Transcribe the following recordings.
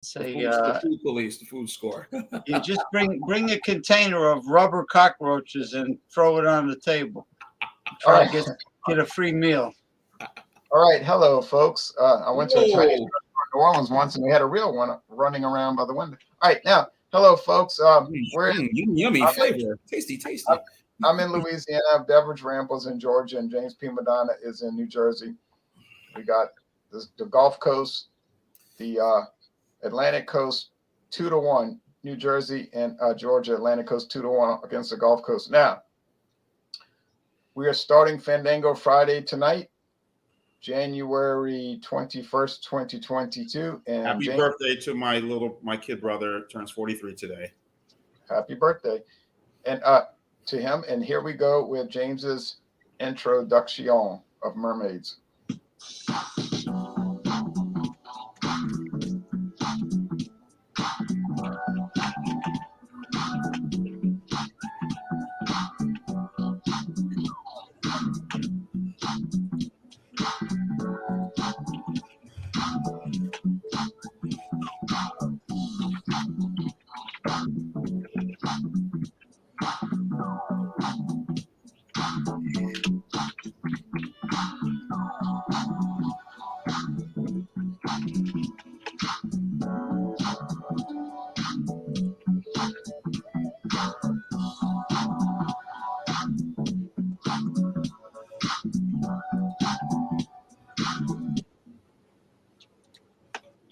Say, the food police, the food score. you just bring a container of rubber cockroaches and throw it on the table. Try to get a free meal. All right, hello, folks. I went to a Chinese restaurant in New Orleans once, and we had a real one running around by the window. All right, now, hello, folks. We're yummy flavor, tasty. I'm in Louisiana. Beverage Rambles in Georgia, and James P. Madonna is in New Jersey. We got the Gulf Coast, the Atlantic Coast 2-1. New Jersey and Georgia, Atlantic Coast 2-1 against the Gulf Coast. Now, we are starting Fandango Friday tonight, January 21st, 2022. And happy birthday to my kid brother, turns 43 today. Happy birthday. And to him. And here we go with James's introduction of mermaids.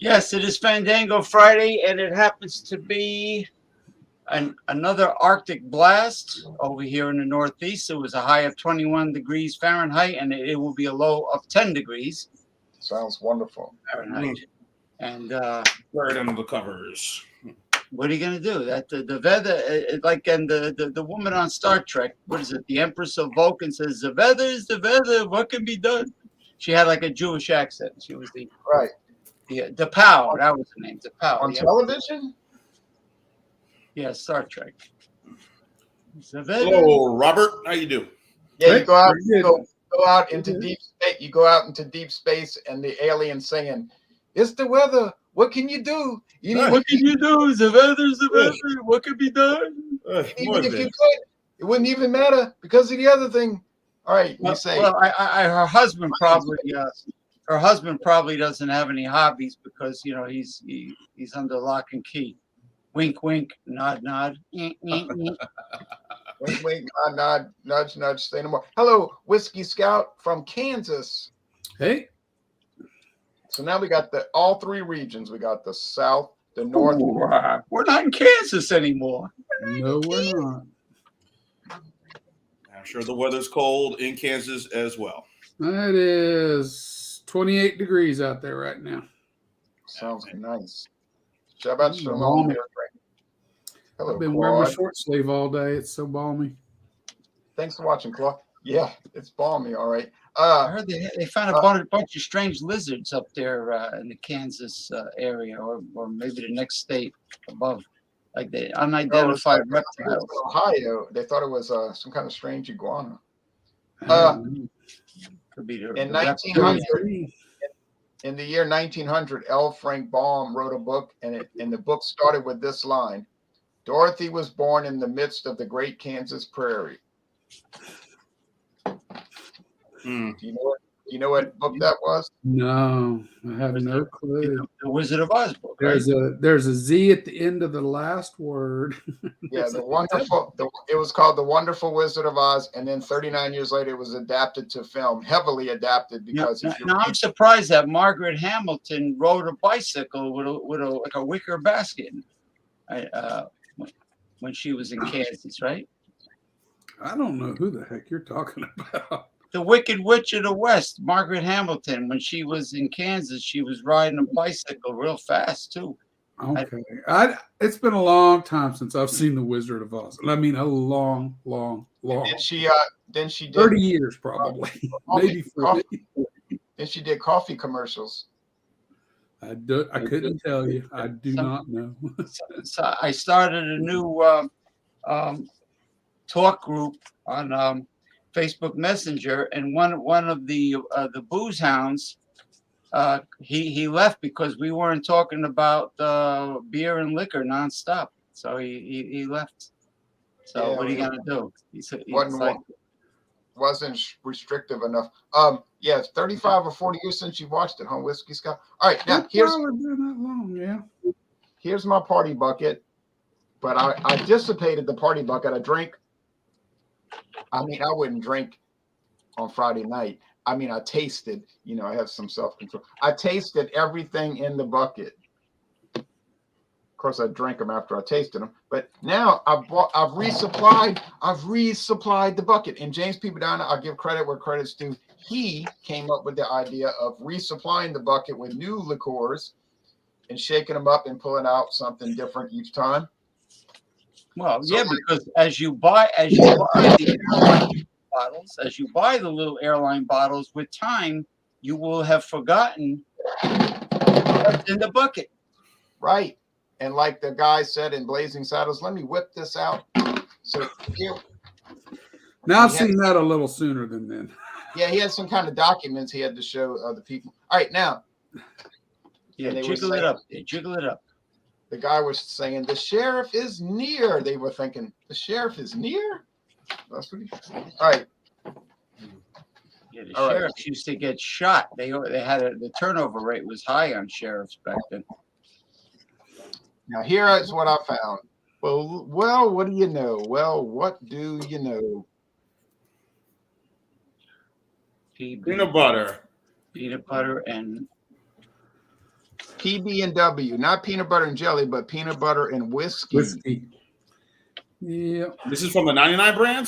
Yes, it is Fandango Friday, and it happens to be another Arctic blast over here in the Northeast. It was a high of 21 degrees Fahrenheit, and it will be a low of 10 degrees. Sounds wonderful. Fahrenheit. And right under the covers. What are you going to do? That the weather, like, and the woman on Star Trek, what is it? The Empress of Vulcan says, "The weather is the weather. What can be done?" She had like a Jewish accent. She was the right. The Pow, that was the name. The Pow. On television? Yeah, Star Trek. Hello, Robert. How you do? Yeah, you go out into deep space. You go out into deep space, and the alien saying, "It's the weather. What can you do? What can you do? The weather's the weather. What can be done?" Even if you could, it wouldn't even matter because of the other thing. All right, you say. Well, her husband probably. Her husband probably doesn't have any hobbies because he's under lock and key. Wink, wink, nod, nod. Wink, wink, nod, nod, nudge, nudge. Say no more. Hello, Whiskey Scout from Kansas. Hey. So now we got all three regions. We got the South, the North. Ooh, we're not in Kansas anymore. No, we're not. I'm sure the weather's cold in Kansas as well. It is 28 degrees out there right now. Sounds nice. Shabbat shalom. Hello, I've been wearing my short sleeve all day. It's so balmy. Thanks for watching, Claude. Yeah, it's balmy. All right. I heard they found a bunch of strange lizards up there in the Kansas area, or maybe the next state above, like the unidentified reptiles. Ohio. They thought it was some kind of strange iguana. Could be in 1900, in the year 1900, L. Frank Baum wrote a book, and the book started with this line: "Dorothy was born in the midst of the great Kansas prairie." Do you know what book that was? No, I have no clue. The Wizard of Oz book. There's a Z at the end of the last word. Yeah, it was called The Wonderful Wizard of Oz, and then 39 years later, it was adapted to film, heavily adapted because. Now I'm surprised that Margaret Hamilton rode a bicycle with a wicker basket when she was in Kansas, right? I don't know who the heck you're talking about. The Wicked Witch of the West, Margaret Hamilton, when she was in Kansas, she was riding a bicycle real fast too. Okay, it's been a long time since I've seen The Wizard of Oz. I mean, a long. Then she did 30 years probably, maybe 40. Then she did coffee commercials. I couldn't tell you. I do not know. So I started a new talk group on Facebook Messenger, and one of the booze hounds He left because we weren't talking about beer and liquor nonstop. So he left. So Yeah, what are you it gonna do? He's wasn't like, wasn't restrictive enough. Yeah, it's 35 or 40 years since you watched it, huh, Whiskey Scott? All right, now It's probably been that long, yeah. here's my party bucket. But I dissipated the party bucket. I drank. I mean, I wouldn't drink on Friday night. I mean, I tasted. You know, I have some self-control. I tasted everything in the bucket. Of course, I drank them after I tasted them. But now I've resupplied the bucket. And James P. Madonna, I'll give credit where credit's due. He came up with the idea of resupplying the bucket with new liqueurs and shaking them up and pulling out something different each time. well, So, yeah, because as you buy the airline bottles, as you buy the little airline bottles, with time you will have forgotten what's in the bucket. right. And like the guy said in Blazing Saddles, let me whip this out. So here, Now I've he had- seen that a little sooner than then. yeah, he had some kind of documents he had to show other people. All right, now Yeah, And they were jiggle it saying- up. Yeah, jiggle it up. the guy was saying the sheriff is near. They were thinking the sheriff is near. That's what he. All right, Yeah, the All right. sheriffs used to get shot. They had the turnover rate was high on sheriffs back then. now here is what I found. Well, what do you know? Well, what do you know? Peanut butter. peanut butter, and PB&W, not peanut butter and jelly, but peanut butter and whiskey. Whiskey. Yeah. This is from the 99 brand?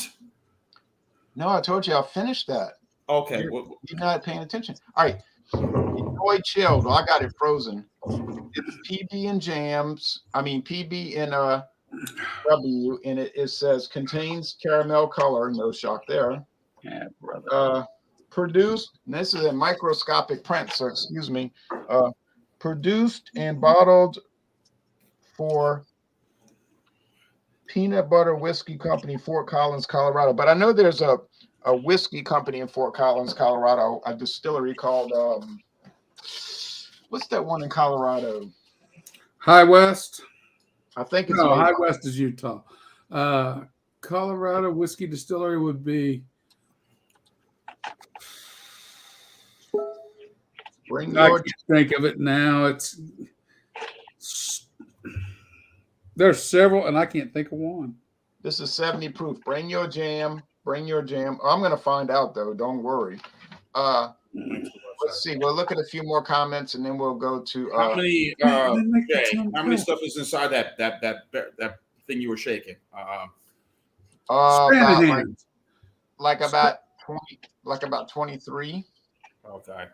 No, I told you I'll finish that. Okay. You're not paying attention. All right. Enjoy chilled. Well, I got it frozen. It's PB and jams. I mean PB and W, and it says contains caramel color. No shock there. yeah, brother. Produced. And this is a microscopic print, so excuse me. Produced and bottled for Peanut Butter Whiskey Company, Fort Collins, Colorado. But I know there's a whiskey company in Fort Collins, Colorado, a distillery called what's that one in Colorado? High West. I think it's No, made High by- West is Utah. Colorado Whiskey Distillery would be. Bring I your can't think of it now. There's several, and I can't think of one. This is 70 proof. Bring your jam. Bring your jam. I'm gonna find out though. Don't worry. Let's see. We'll look at a few more comments and then we'll go to How many Didn't make the Jay, time how many go. stuff is inside that thing you were shaking? Stranahan's. about 20, like about 23. Okay.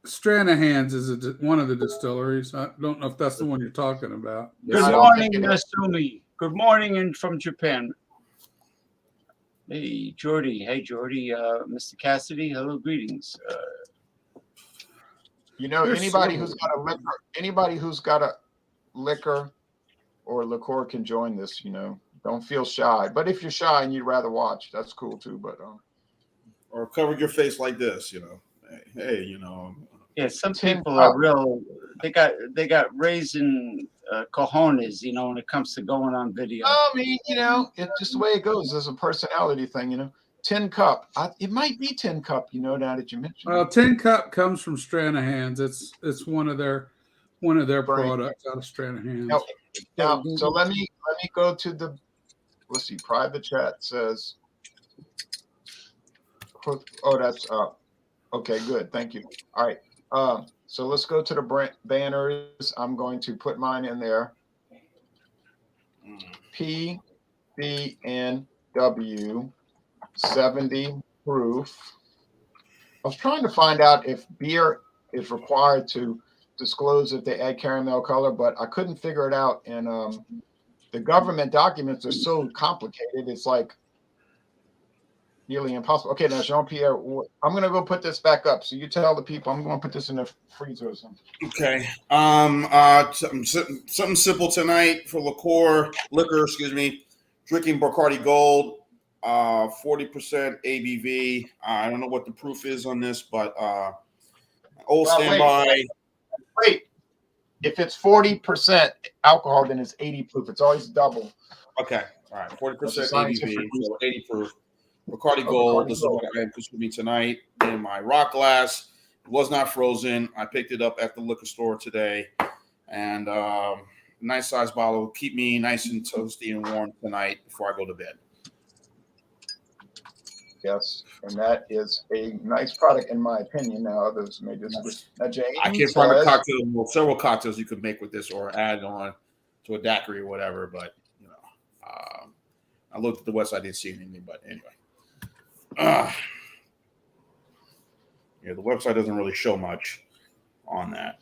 Stranahan's is one of the distilleries. I don't know if that's the one you're talking about. Good I don't morning, think it is. Nasumi. Good morning, and from Japan. Hey, Jordy. Hey, Jordy. Mr. Cassidy. Hello, greetings. You know, There's anybody several. who's got a liquor or liqueur can join this, you know. Don't feel shy. But if you're shy and you'd rather watch, that's cool too. But Or cover your face like this, you know. Hey, you know. Yeah, some Tin people cup. are real. They got raising cojones, you know, when it comes to going on video. I mean, you know, it's just the way it goes. There's a personality thing, you know. Tin Cup. It might be Tin Cup, you know, now that you mentioned Well, it. Tin Cup comes from Stranahan's. It's one of their Right. products out of Stranahan's. Now, so let me go to the, let's see, private chat says, oh, that's okay, good, thank you. All right, so let's go to the banners. I'm going to put mine in there. P, B, and W, 70 proof. I was trying to find out if beer is required to disclose if they add caramel color, but I couldn't figure it out. And the government documents are so complicated, it's like nearly impossible. Okay, now Jean-Pierre, I'm gonna go put this back up. So you tell the people I'm gonna put this in the freezer or something. Okay. Something simple tonight for liquor, excuse me. Drinking Bacardi Gold, 40% ABV. I don't know what the proof is on this, but Old Well, Standby. Wait, if it's 40% alcohol, then it's 80 proof. It's always double. Okay, all right, 40% That's a ABV, scientific so 80 proof. Bacardi Gold. Bacardi This Gold. is what I am consuming tonight in my rock glass. It was not frozen. I picked it up at the liquor store today, and nice size bottle will keep me nice and toasty and warm tonight before I go to bed. Yes, and that is a nice product in my opinion. Now others may disagree. Now James I can't find a says- cocktail. Well, several cocktails you could make with this or add on to a daiquiri or whatever, but you know, I looked at the website, I didn't see anything. But anyway, yeah, the website doesn't really show much on that.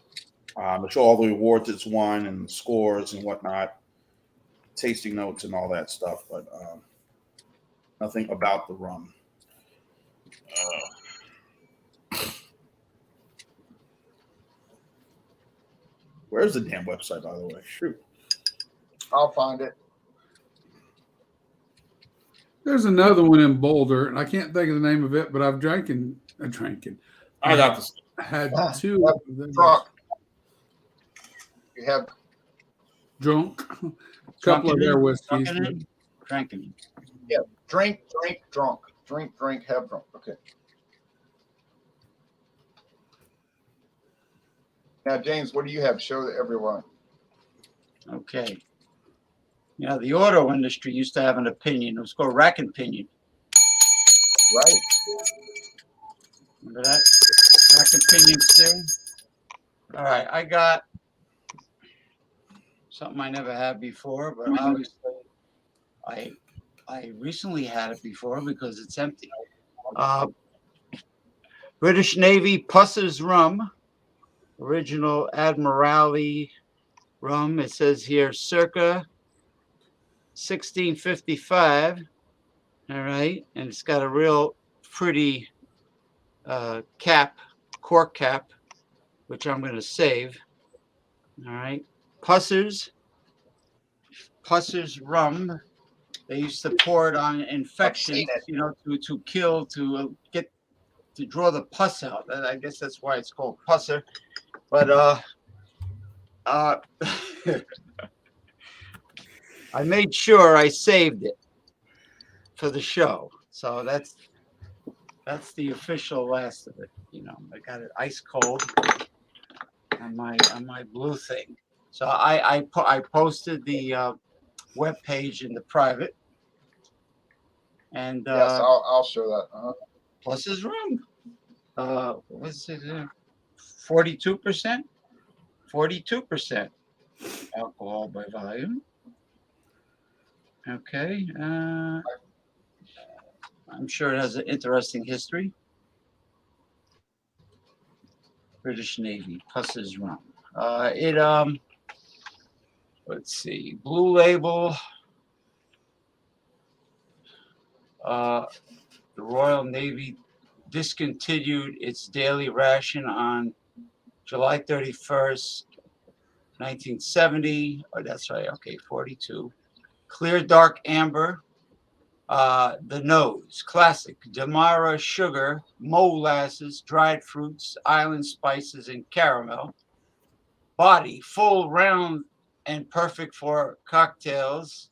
They show all the awards it's won and scores and whatnot, tasting notes and all that stuff, but nothing about the rum. Where's the damn website, by the way? Shoot. I'll find it. There's another one in Boulder, and I can't think of the name of it, but I've drinking. I got this. I had two of them. Drunk. You have Drunk. A couple of their whiskeys. Drinking. drink, drunk. Drink, have drunk. Okay. Now, James, what do you have? Show everyone. Okay. You know, the auto industry used to have an opinion. It was called rack and pinion. Right. Remember that? Rack and pinion steering. All right, I got something I never had before, but obviously I recently had it before because it's empty. British Navy Pusser's rum, original Admiralty rum. It says here circa 1655. All right, and it's got a real pretty cork cap, which I'm going to save. All right, Pusser's rum. They used to pour it on infections, you know, to kill, to draw the pus out. I guess that's why it's called Pusser. But I made sure I saved it for the show. So that's the official last of it. You know, I got it ice cold on my blue thing. So I posted the web page in the private, and Yes, I'll show that. plus his rum. What's it? 42%. 42% alcohol by volume. Okay. I'm sure it has an interesting history. British Navy, Pusser's rum. Let's see, Blue Label. The Royal Navy discontinued its daily ration on July 31st, 1970. Oh, that's right. Okay, 42. Clear dark amber. The nose, classic. Demerara sugar, molasses, dried fruits, island spices, and caramel. Body, full, round, and perfect for cocktails.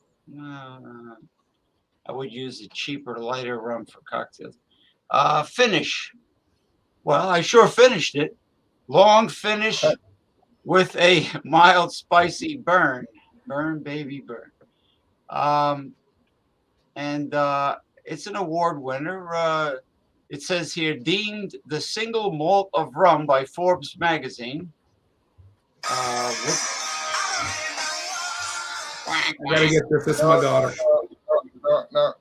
I would use a cheaper, lighter rum for cocktails. Finish. Well, I sure finished it. Long finish with a mild, spicy burn. Burn, baby, burn. And it's an award winner. It says here, deemed the single malt of rum by Forbes magazine. I gotta get this. This is my daughter. No.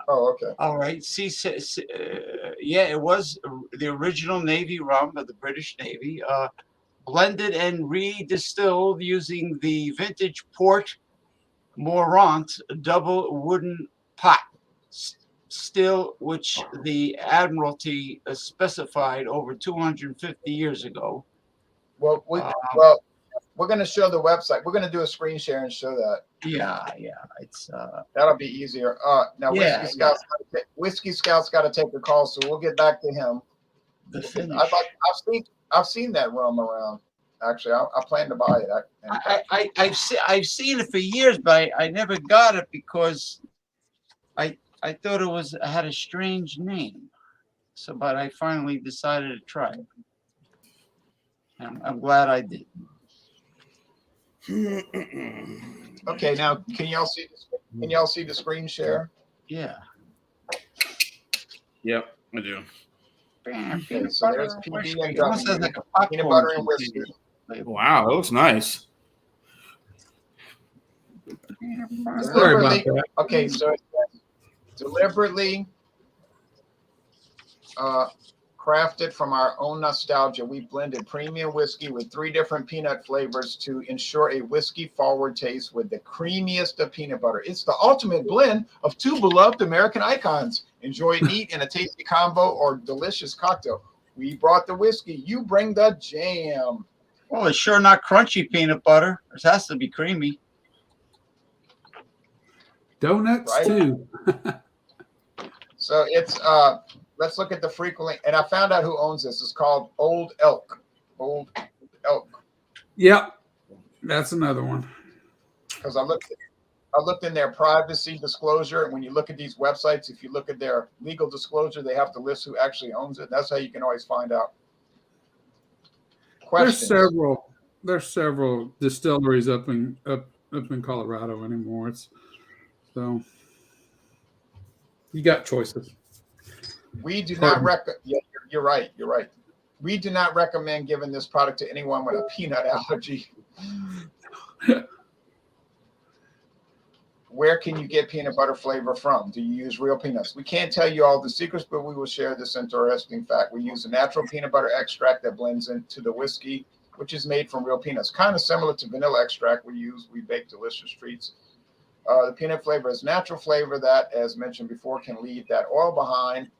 Oh, okay. All right. Yeah, it was the original Navy rum of the British Navy, blended and redistilled using the vintage Port Morant double wooden pot still, which the Admiralty specified over 250 years ago. Well, we're going to show the website. We're going to do a screen share and show that. Yeah, it's that'll be easier. Now Whiskey Scout's got to take a call, so we'll get back to him. The finish. I've seen that rum around. Actually, I plan to buy it. I've seen it for years, but I never got it because I thought it had a strange name. So, but I finally decided to try it. And I'm glad I did. Okay, now can y'all see? Can y'all see the screen share? Yeah. Yep, I do. Okay, so there's PB and It almost has like a popcorn peanut butter and whiskey. Wow, that looks nice. Sorry about Deliberately, that. okay, so it says deliberately crafted from our own nostalgia. We blended premium whiskey with 3 different peanut flavors to ensure a whiskey forward taste with the creamiest of peanut butter. It's the ultimate blend of 2 beloved American icons. Enjoy it neat in a tasty combo or delicious cocktail. We brought the whiskey. You bring the jam. Well, it's sure not crunchy peanut butter. It has to be creamy. Donuts Right. too. So it's let's look at the frequently, and I found out who owns this. It's called Old Elk. Old Elk. Yep, that's another one. Because I looked in their privacy disclosure, and when you look at these websites, if you look at their legal disclosure, they have to list who actually owns it. That's how you can always find out. Questions? There's several distilleries up in Colorado anymore. So you got choices. We do not recommend. Yeah, you're right. You're right. We do not recommend giving this product to anyone with a peanut allergy. Where can you get peanut butter flavor from? Do you use real peanuts? We can't tell you all the secrets, but we will share this interesting fact. We use a natural peanut butter extract that blends into the whiskey, which is made from real peanuts. Kind of similar to vanilla extract we bake delicious treats. The peanut flavor is natural flavor that, as mentioned before, can leave that oil behind.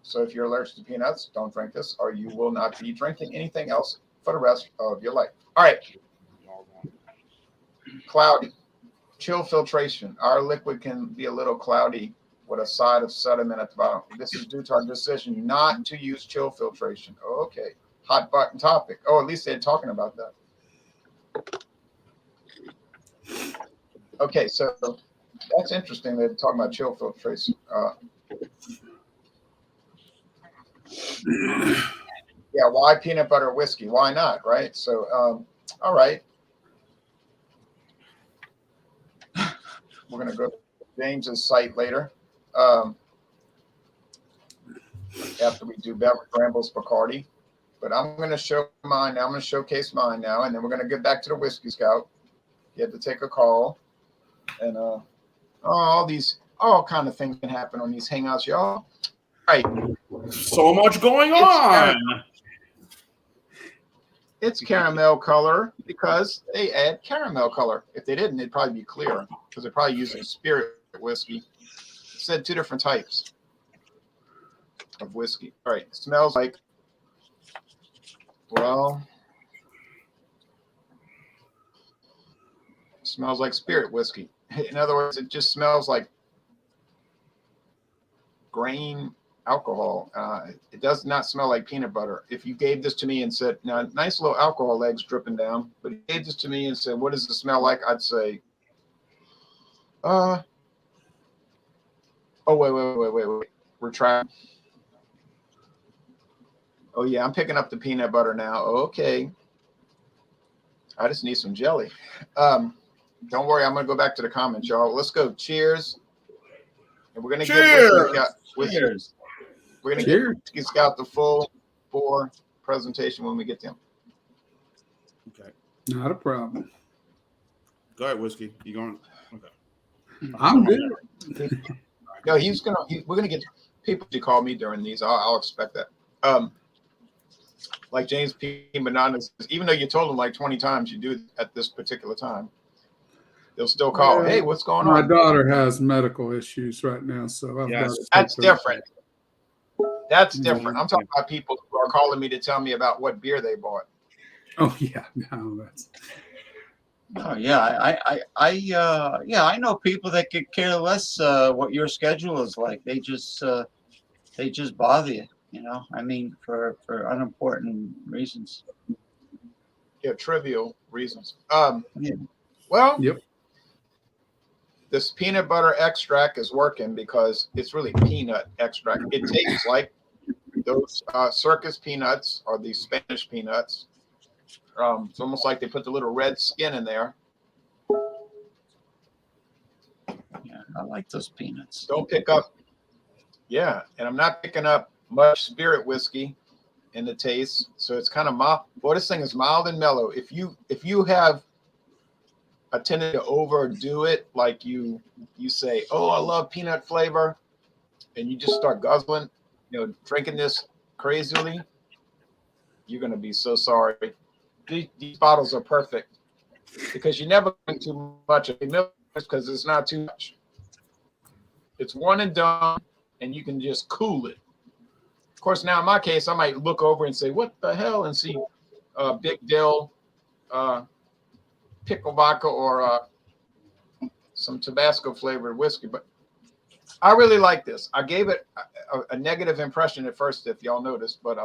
So if you're allergic to peanuts, don't drink this, or you will not be drinking anything else for the rest of your life. All right. Cloudy. Chill filtration. Our liquid can be a little cloudy with a side of sediment at the bottom. This is due to our decision not to use chill filtration. Okay. Hot button topic. Oh, at least they're talking about that. Okay, so that's interesting. They're talking about chill filtration. Yeah, why peanut butter whiskey? Why not, right? So, all right. We're going to go to James's site later after we do Beverage Rambles Bacardi. But I'm going to show mine now. I'm going to showcase mine now, and then we're going to get back to the Whiskey Scout. You had to take a call. And all kind of things can happen on these hangouts, y'all. All right. So much going on. It's caramel color because they add caramel color. If they didn't, it'd probably be clear because they're probably using spirit whiskey. It said 2 different types of whiskey. All right. It smells like, spirit whiskey. In other words, it just smells like grain alcohol. It does not smell like peanut butter. If you gave this to me and said, now, nice little alcohol legs dripping down, but if you gave this to me and said, what does it smell like? I'd say, wait. We're trying. Oh, yeah, I'm picking up the peanut butter now. Okay. I just need some jelly. Don't worry, I'm going to go back to the comments, y'all. Let's go. Cheers. And we're going to get Cheers. We're going to get Whiskey Scout the full 4 presentation when we get to him. Okay. Not a problem. Go ahead, Whiskey. You going? Okay. I'm good. No, we're going to get people to call me during these. I'll expect that. Like James P. Madonna says, even though you told them like 20 times you do it at this particular time, they'll still call. Hey, what's going on? My daughter has medical issues right now, so I've got to That's different. That's different. I'm talking about people who are calling me to tell me about what beer they bought. Oh yeah, no, that's. Oh yeah, I know people that could care less what your schedule is like. They just bother you. You know, I mean, for unimportant reasons. Yeah, trivial reasons. Yeah. Well, Yep. this peanut butter extract is working because it's really peanut extract. It tastes like those circus peanuts or these Spanish peanuts. It's almost like they put the little red skin in there. Yeah, I like those peanuts. Don't pick up. Yeah, and I'm not picking up much spirit whiskey in the taste, so it's kind of mild. Boy, this thing is mild and mellow. If you have a tendency to overdo it, like you say, "Oh, I love peanut flavor," and you just start guzzling, drinking this crazily, you're gonna be so sorry. These bottles are perfect because you never drink too much of milk because it's not too much. It's one and done, and you can just cool it. Of course, now in my case, I might look over and say, "What the hell?" and see Big Dill, pickle vodka, or some Tabasco flavored whiskey. But I really like this. I gave it a negative impression at first, if y'all noticed, but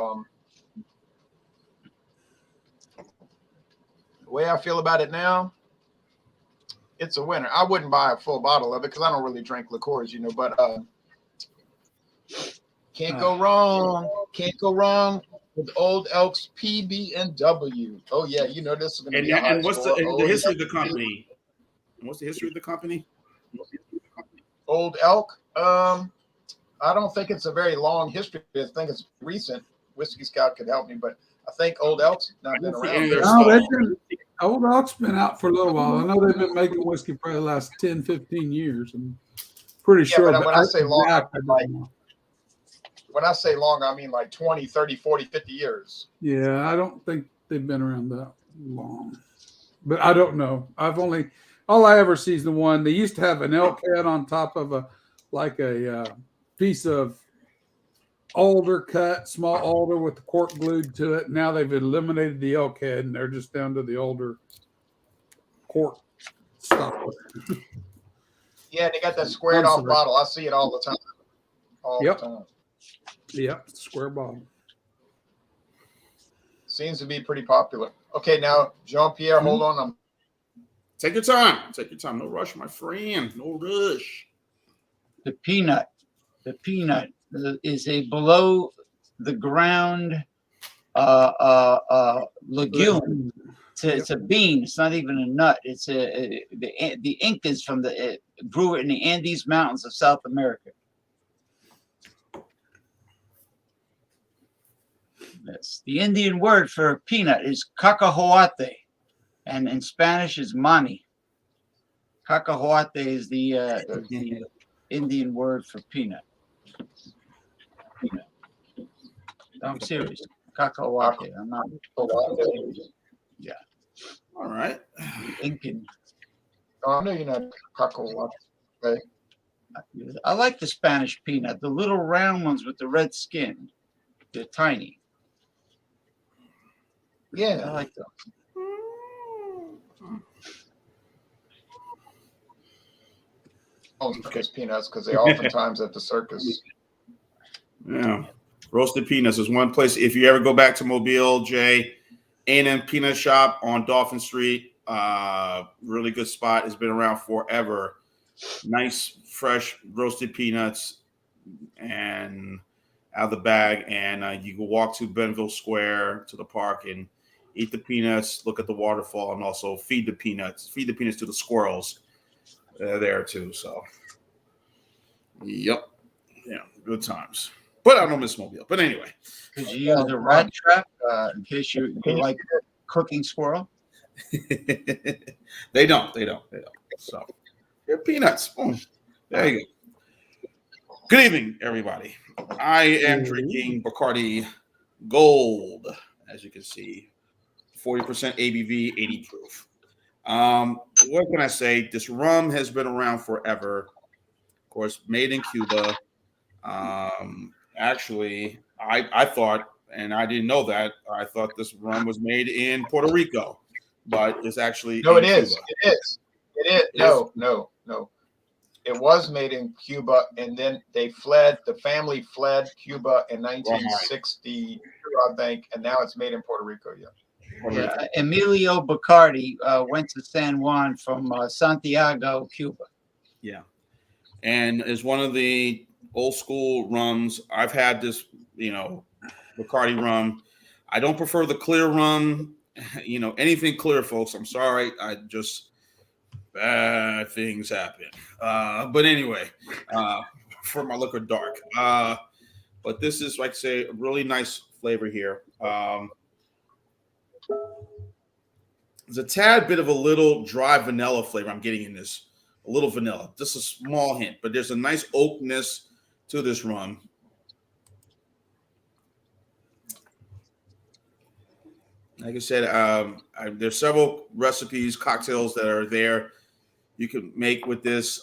the way I feel about it now, it's a winner. I wouldn't buy a full bottle of it because I don't really drink liqueurs, but can't go wrong. Can't go wrong with Old Elk's PB&W. Oh yeah, this is going to be a high And what's score. the history of the company? What's the history of the company? Old Elk. I don't think it's a very long history. I think it's recent. Whiskey Scout could help me, but I think Old Elk's not been around. No, Old Elk's been out for a little while. I know they've been making whiskey for the last 10, 15 years. I'm pretty sure. But when I say long, exactly, when I say long, I mean like 20, 30, 40, 50 years. yeah, I don't think they've been around that long. But I don't know. All I ever see is the one. They used to have an elk head on top of a piece of alder cut, small alder with the cork glued to it. Now they've eliminated the elk head and they're just down to the alder cork stuff. Yeah, they got that squared off bottle. I see it all the time. The time. Yep, square bottle. Seems to be pretty popular. Okay, now Jean-Pierre, hold on. Take your time. Take your time. No rush, my friend. No rush. The peanut is a below the ground legume. It's a bean. It's not even a nut. It's the Incas grew it in the Andes Mountains of South America. Yes. The Indian word for peanut is cacahuate, and in Spanish is mani. Cacahuate is the Indian word for peanut. I'm serious. Cacahuate. I'm not. Yeah. All right. Incan. Oh, I know you're not cacahuate. Okay. I like the Spanish peanut. The little round ones with the red skin. They're tiny. Yeah. I like those. Circus peanuts because they oftentimes at the circus. Yeah. Roasted peanuts is one place. If you ever go back to Mobile, Jay, A&M Peanut Shop on Dolphin Street, really good spot. It's been around forever. Nice, fresh roasted peanuts and out of the bag. And you can walk to Benville Square to the park and eat the peanuts, look at the waterfall, and also feed the peanuts to the squirrels. There too. So, yep. Yeah, good times. But I don't miss Mobile. But anyway. Could you use a rat trap in case you like cooking squirrel? They don't. So, they're peanuts. Boom. There you go. Good evening, everybody. I am drinking Bacardi Gold, as you can see. 40% ABV, 80 proof. What can I say? This rum has been around forever. Of course, made in Cuba. Actually, I thought, and I didn't know that, I thought this rum was made in Puerto Rico, but it's actually No, in it is. Cuba. It is. No. it was made in Cuba, and then they fled. The family fled Cuba in 1962, I think, and now it's made in Puerto Rico. Yeah, Emilio Bacardi went to San Juan from Santiago, Cuba. Yeah, and is one of the old school rums. I've had this, Bacardi rum. I don't prefer the clear rum. Anything clear, folks. I'm sorry. Bad things happen. But anyway, for my liquor dark. But this is, like I say, a really nice flavor here. There's a tad bit of a little dry vanilla flavor I'm getting in this. A little vanilla, just a small hint, but there's a nice oakness to this rum. Like I said, there's several recipes, cocktails that are there you can make with this.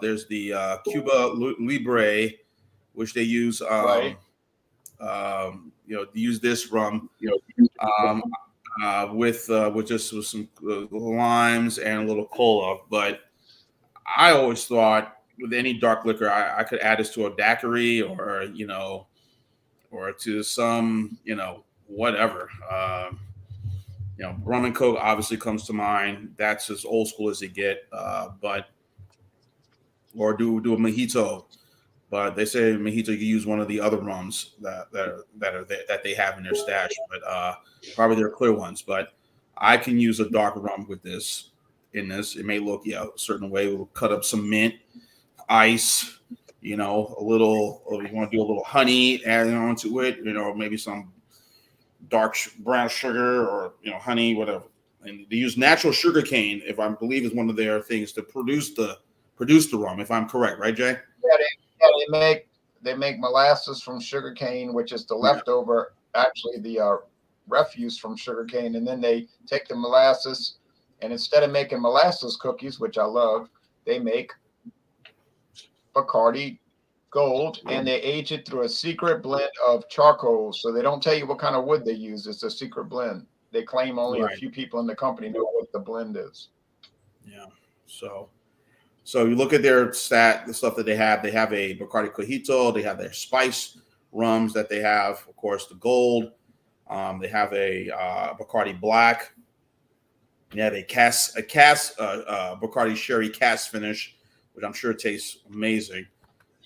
There's the Cuba Libre, which they use. Use this rum with some limes and a little cola. But I always thought with any dark liquor, I could add this to a daiquiri or to some whatever. Rum and Coke obviously comes to mind. That's as old school as they get. Or do a mojito. But they say mojito you can use one of the other rums that they have in their stash, but probably they're clear ones. But I can use a dark rum with this. In this, it may look a certain way. We'll cut up some mint, ice, a little. Or you want to do a little honey adding onto it, maybe some dark brown sugar or honey, whatever. And they use natural sugar cane, if I believe is one of their things to produce the rum. If I'm correct, right, Jay? Yeah, they make molasses from sugar cane, which is the leftover, actually the refuse from sugar cane, and then they take the molasses, and instead of making molasses cookies, which I love, they make Bacardi Gold, and they age it through a secret blend of charcoal. So they don't tell you what kind of wood they use. It's a secret blend. They claim only a few people in the company know what the blend is. Yeah. So you look at the stuff that they have. They have a Bacardi Cojito. They have their spice rums that they have. Of course, the Gold. They have a Bacardi Black. They have a Bacardi Sherry cast finish, which I'm sure tastes amazing.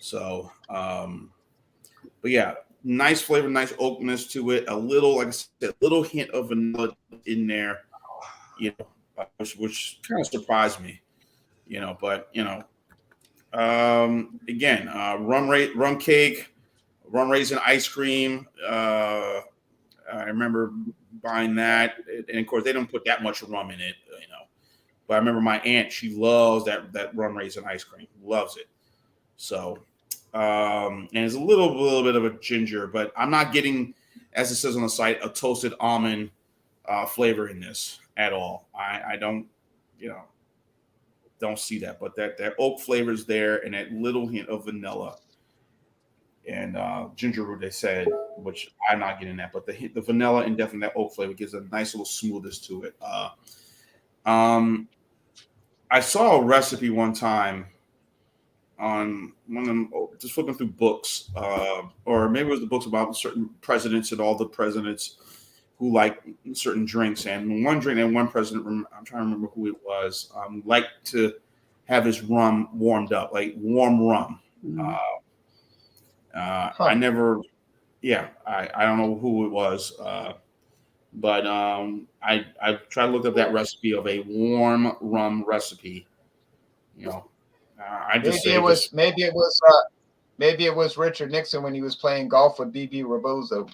So, but yeah, nice flavor, nice oakness to it. A little, like I said, a little hint of vanilla in there, which kind of surprised me, But again, rum cake, rum raisin ice cream. I remember buying that, and of course they don't put that much rum in it, But I remember my aunt; she loves that rum raisin ice cream, loves it. So, and it's a little bit of a ginger, but I'm not getting, as it says on the site, a toasted almond flavor in this at all. I don't, don't see that, but that oak flavor is there, and that little hint of vanilla and ginger root, they said, which I'm not getting that, but the vanilla and definitely that oak flavor gives a nice little smoothness to it. I saw a recipe one time on one of them, just flipping through books, or maybe it was the books about certain presidents and all the presidents who like certain drinks. And one drink that one president, I'm trying to remember who it was, liked to have his rum warmed up, like warm rum. I never, I don't know who it was, but I tried to look up that recipe of a warm rum recipe. Maybe it was Richard Nixon when he was playing golf with BB Rebozo.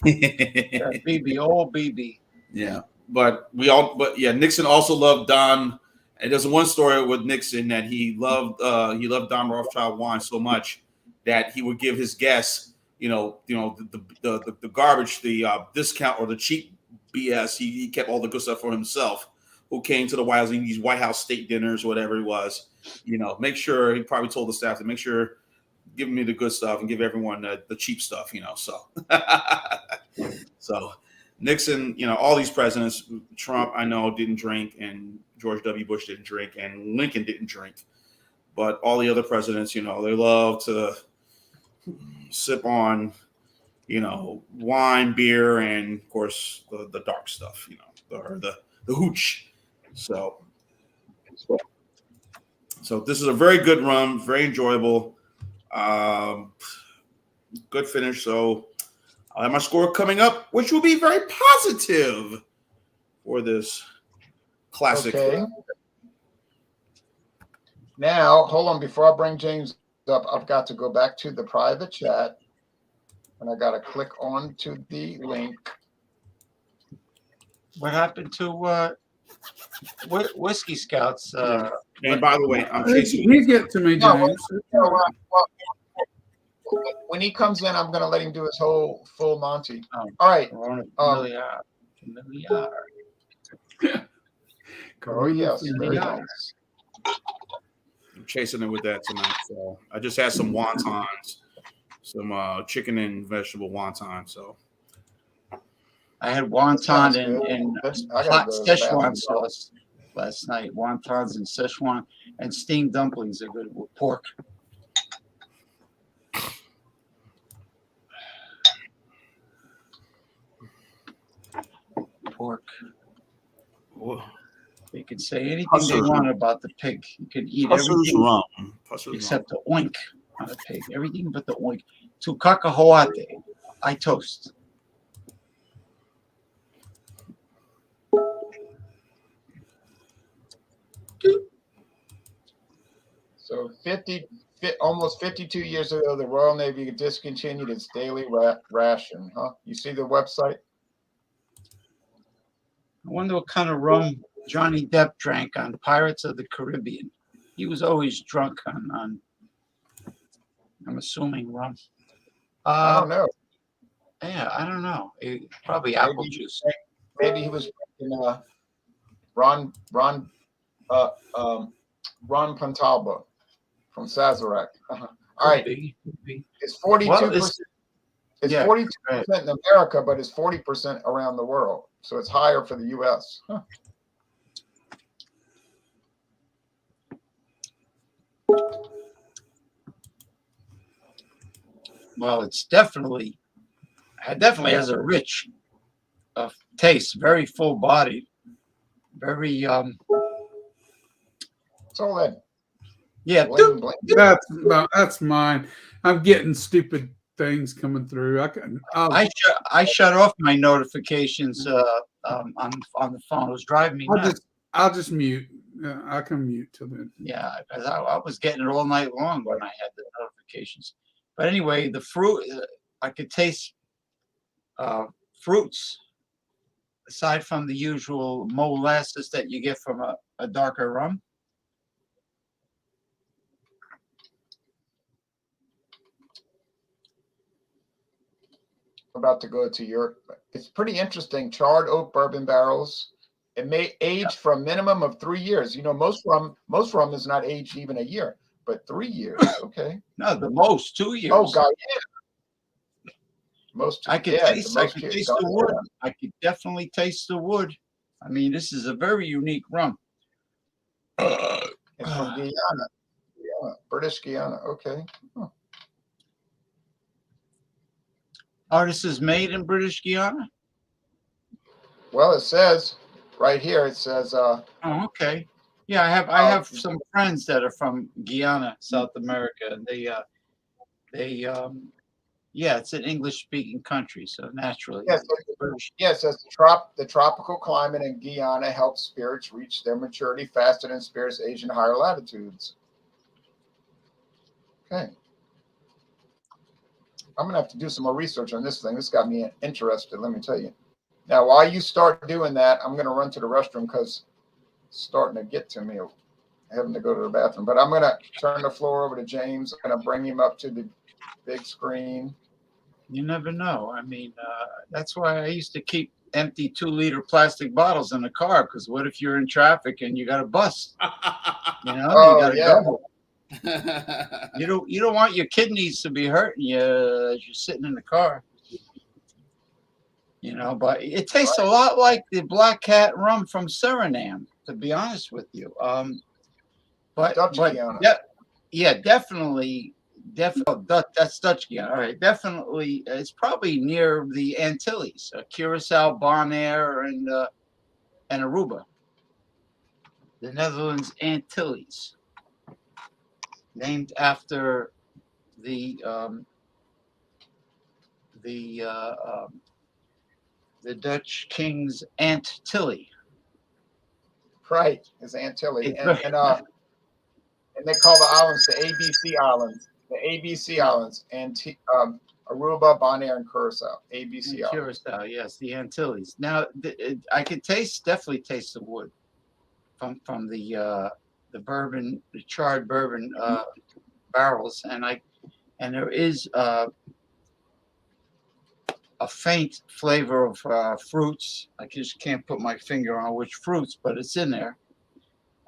Old BB. Yeah, but Nixon also loved Don. And there's one story with Nixon that he loved Don Rothschild wine so much that he would give his guests, the garbage, the discount or the cheap BS. He kept all the good stuff for himself. Who came to the White House, these White House state dinners, whatever it was, make sure, he probably told the staff to make sure, give me the good stuff and give everyone the cheap stuff, so. So Nixon, all these presidents, Trump, I know, didn't drink, and George W. Bush didn't drink, and Lincoln didn't drink. but all the other presidents, they love to sip on, wine, beer, and of course the dark stuff, or the hooch. So this is a very good rum, very enjoyable, good finish. So I have my score coming up, which will be very positive for this classic. Okay. Now, hold on. Before I bring James up, I've got to go back to the private chat, and I got to click on to the link. What happened to Whiskey Scouts? And by the way, I'm chasing. You get to me, No, James. When he comes in, I'm going to let him do his whole full Monty. Oh, All right. Familiar. Oh, yes. Very Familiar. nice. I'm chasing it with that tonight. So I just had some wontons, some chicken and vegetable wonton. So I had Sounds wonton good. and I gotta hot go to the Szechuan bathroom. sauce last night. Wontons and Szechuan and steamed dumplings are good with pork. Pork. Whoa. They can say anything they Pusser's want about the pig. You can eat Pusser's everything rum. Pusser's except the oink on the pig. Everything but the oink. To cacahuate, I toast. So almost 52 years ago, the Royal Navy discontinued its daily ration. Huh? You see the website? I wonder what kind of rum Johnny Depp drank on Pirates of the Caribbean. He was always drunk on I'm assuming rum. I don't know. Yeah, I don't know. Probably apple juice. Maybe he was drinking Ron Pontalba from Sazerac. All right, Could be. it's 42%. It's yeah, 42% in America, but it's 40% around the world. So it's higher for the U.S. Huh. Well, it definitely has a rich taste, very full bodied, very It's all that yeah. bling bling. That's mine. I'm getting stupid things coming through. I shut off my notifications on the phone. It was driving me nuts. I'll just mute. I can mute till then. Yeah, because I was getting it all night long when I had the notifications. But anyway, the fruit, I could taste fruits aside from the usual molasses that you get from a darker rum. About to go to Europe. It's pretty interesting. Charred oak bourbon barrels. It may age for a minimum of 3 years. Most rum is not aged even a year, but 3 years. Okay. No, the most 2 years. Oh God, yeah. I could taste the wood. I could definitely taste the wood. I mean, this is a very unique rum. It's from Guyana. Yeah, British Guyana. Okay. Huh. Oh, this is made in British Guyana? Well, it says right here. It says. Oh, okay. Yeah, I have some friends that are from Guyana, South America, and yeah, it's an English-speaking country, so naturally. Yes, as the tropical climate in Guyana helps spirits reach their maturity faster than spirits age in higher latitudes. Okay. I'm going to have to do some more research on this thing. This got me interested, let me tell you. Now, while you start doing that, I'm going to run to the restroom because it's starting to get to me, having to go to the bathroom. But I'm going to turn the floor over to James. I'm going to bring him up to the big screen. You never know. I mean, that's why I used to keep empty 2-liter plastic bottles in the car, because what if you're in traffic and you got a bus? You got to go. You don't want your kidneys to be hurting you as you're sitting in the car. But it tastes a lot like the Black Cat rum from Suriname, to be honest with you. But Yeah, definitely. That's Dutch again. All right, definitely. It's probably near the Antilles, Curacao, Bonaire, and Aruba. The Netherlands Antilles, named after the the uh, um, the Dutch king's Aunt Tilly. Right, is Antilles, and they call the islands the ABC Islands. The ABC Islands, Aruba, Bonaire, and Curacao. ABC Islands. Curacao, yes, the Antilles. Now, I could definitely taste the wood from the bourbon, the charred bourbon barrels, and there is a faint flavor of fruits. I just can't put my finger on which fruits, but it's in there,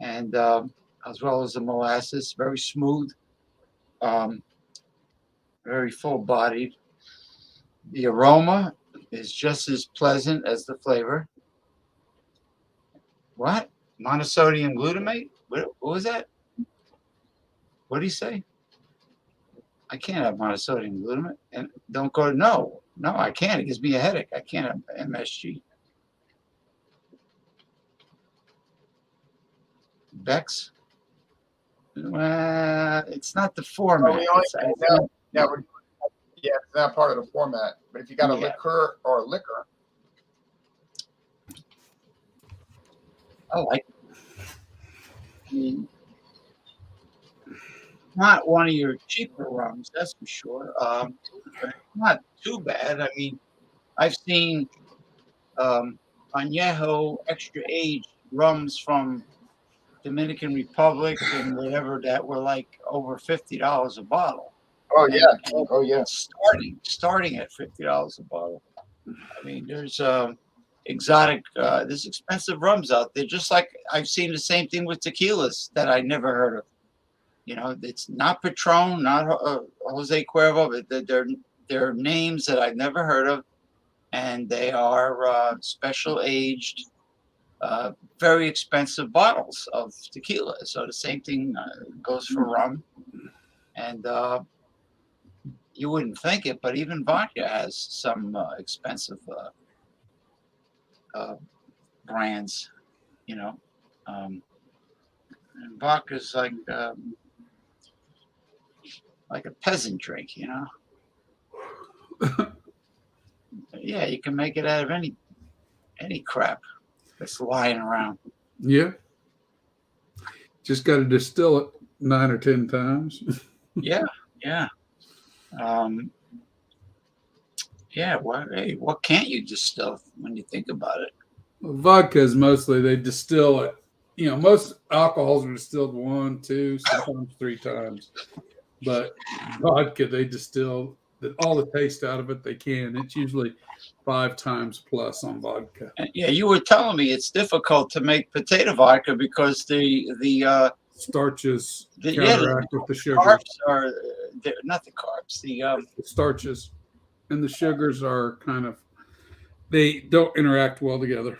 and as well as the molasses, very smooth, um, very full-bodied. The aroma is just as pleasant as the flavor. What? Monosodium glutamate? What was that? What did he say? I can't have monosodium glutamate. And don't go, no, I can't. It gives me a headache. I can't have MSG. Bex? Well, it's not the format. It's not part of the format. But if you got a liqueur or a liquor, I like it. I mean, not one of your cheaper rums, that's for sure. Not too bad. I mean, I've seen añejo extra aged rums from Dominican Republic and whatever that were like over $50 a bottle. Starting at $50 a bottle. I mean, there's exotic, there's expensive rums out there. Just like I've seen the same thing with tequilas that I never heard of. You know, it's not Patron, not Jose Cuervo, but they're names that I've never heard of, and they are special aged, very expensive bottles of tequila. So the same thing goes for rum, and you wouldn't think it, but even vodka has some expensive brands, you know. And vodka's like a peasant drink, you know. Yeah, you can make it out of any crap that's lying around. Yeah. Just got to distill it 9 or 10 times. Yeah. What can't you distill when you think about it? Well, vodka is mostly they distill it. You know, most alcohols are distilled 1, 2, sometimes 3 times. But vodka, they distill all the taste out of it they can. It's usually 5 times plus on vodka. Yeah, you were telling me it's difficult to make potato vodka because the starches counteract with the sugars. Carbs are not the carbs. The starches and the sugars are they don't interact well together.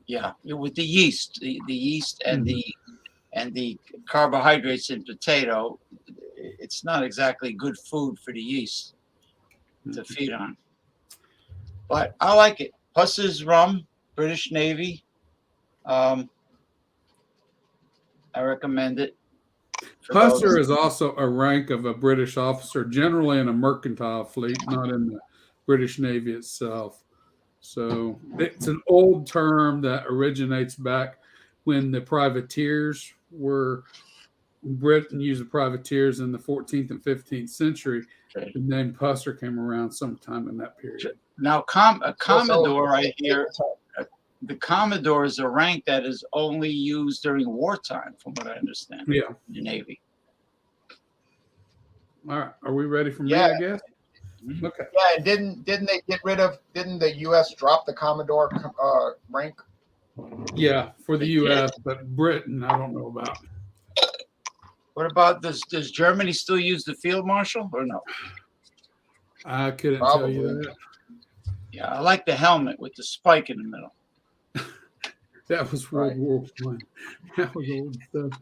Yeah, with the yeast, the yeast and the carbohydrates in potato, it's not exactly good food for the yeast to feed on. But I like it. Plus, there's rum, British Navy. I recommend it. Hussar is also a rank of a British officer, generally in a mercantile fleet, not in the British Navy itself. So it's an old term that originates back when the privateers were Britain used the privateers in the 14th and 15th century. Okay. The name Hussar came around sometime in that period. Now, a Commodore, I hear, the Commodore is a rank that is only used during wartime, from what I understand. Yeah. In the Navy. All right. Are we ready for me, I guess? Okay. Yeah, and didn't the U.S. drop the Commodore rank? Yeah, for the U.S., but Britain, I don't know about. What about does Germany still use the Field Marshal or no? I couldn't tell you that. Yeah, I like the helmet with the spike in the middle. That was World Right. War One. That was old stuff.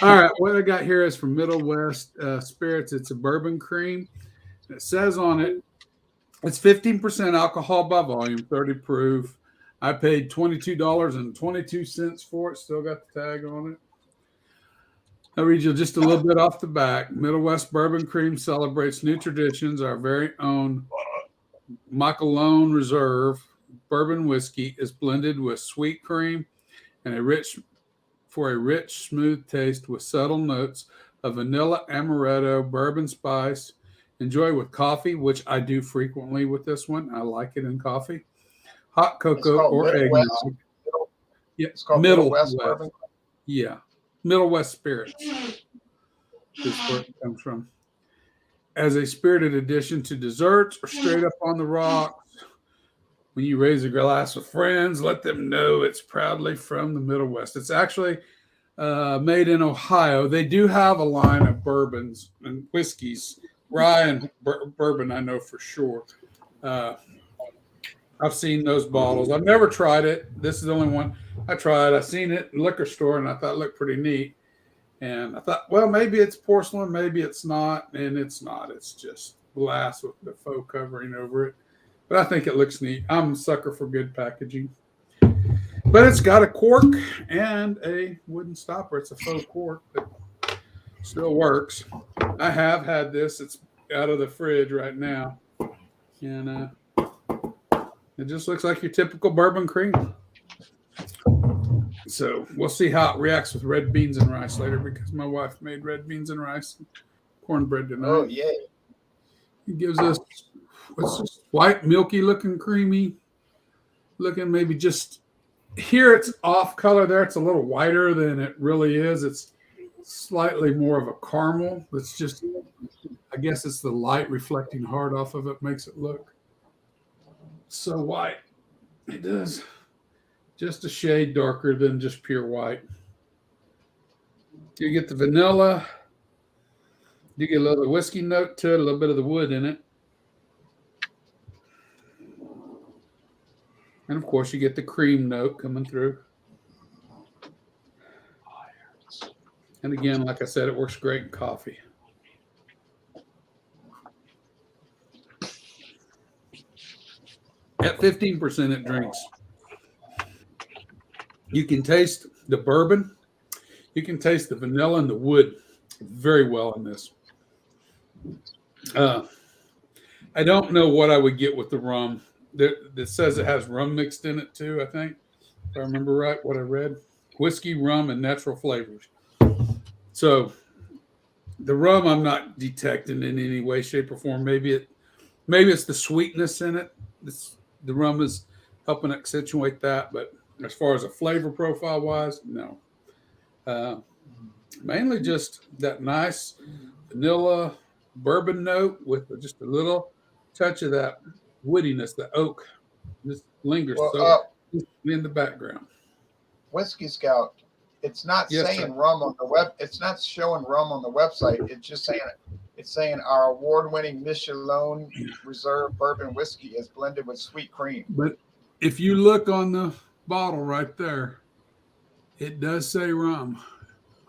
All right, what I got here is from Middle West Spirits. It's a bourbon cream. It says on it, it's 15% alcohol by volume, 30 proof. I paid $22.22 for it. Still got the tag on it. I'll read you just a little bit off the back. Middle West Bourbon Cream celebrates new traditions. Our very own Macalone Reserve bourbon whiskey is blended with sweet cream and a rich, smooth taste with subtle notes of vanilla, amaretto, bourbon spice. Enjoy with coffee, which I do frequently with this one. I like it in coffee. Hot It's cocoa called or Middle West. eggnog. Yeah, It's called Middle Middle West West. Bourbon. Yeah, Middle West Spirits is where it comes from. As a spirited addition to desserts or straight up on the rocks. When you raise a glass with friends, let them know it's proudly from the Middle West. It's actually made in Ohio. They do have a line of bourbons and whiskeys, rye and bourbon, I know for sure. I've seen those bottles. I've never tried it. This is the only one I tried. I seen it in the liquor store, and I thought it looked pretty neat. And I thought, well, maybe it's porcelain, maybe it's not. And it's not. It's just glass with the faux covering over it. But I think it looks neat. I'm a sucker for good packaging. But it's got a cork and a wooden stopper. It's a faux cork, but still works. I have had this. It's out of the fridge right now. And it just looks like your typical bourbon cream. So we'll see how it reacts with red beans and rice later because my wife made red beans and rice and cornbread tonight. Oh, yeah. It gives us what's this white, milky looking, creamy looking, maybe just here it's off color. There it's a little whiter than it really is. It's slightly more of a caramel. It's just, I guess it's the light reflecting hard off of it makes it look so white. It does. Just a shade darker than just pure white. You get the vanilla. You get a little whiskey note to it, a little bit of the wood in it. And of course, you get the cream note coming through. And again, like I said, it works great in coffee. At 15%, it drinks. You can taste the bourbon. You can taste the vanilla and the wood very well in this. I don't know what I would get with the rum. That says it has rum mixed in it too, I think. If I remember right, what I read. Whiskey, rum, and natural flavors. So the rum I'm not detecting in any way, shape, or form. Maybe it's the sweetness in it. The rum is helping accentuate that, but as far as a flavor profile wise, no. Mainly just that nice vanilla bourbon note with just a little touch of that woodiness, the oak. Just lingers in the background. Whiskey Scout, it's not saying rum on the web. It's not showing rum on the website. It's just saying our award-winning Michelin Reserve bourbon whiskey is blended with sweet cream. But if you look on the bottle right there, it does say rum.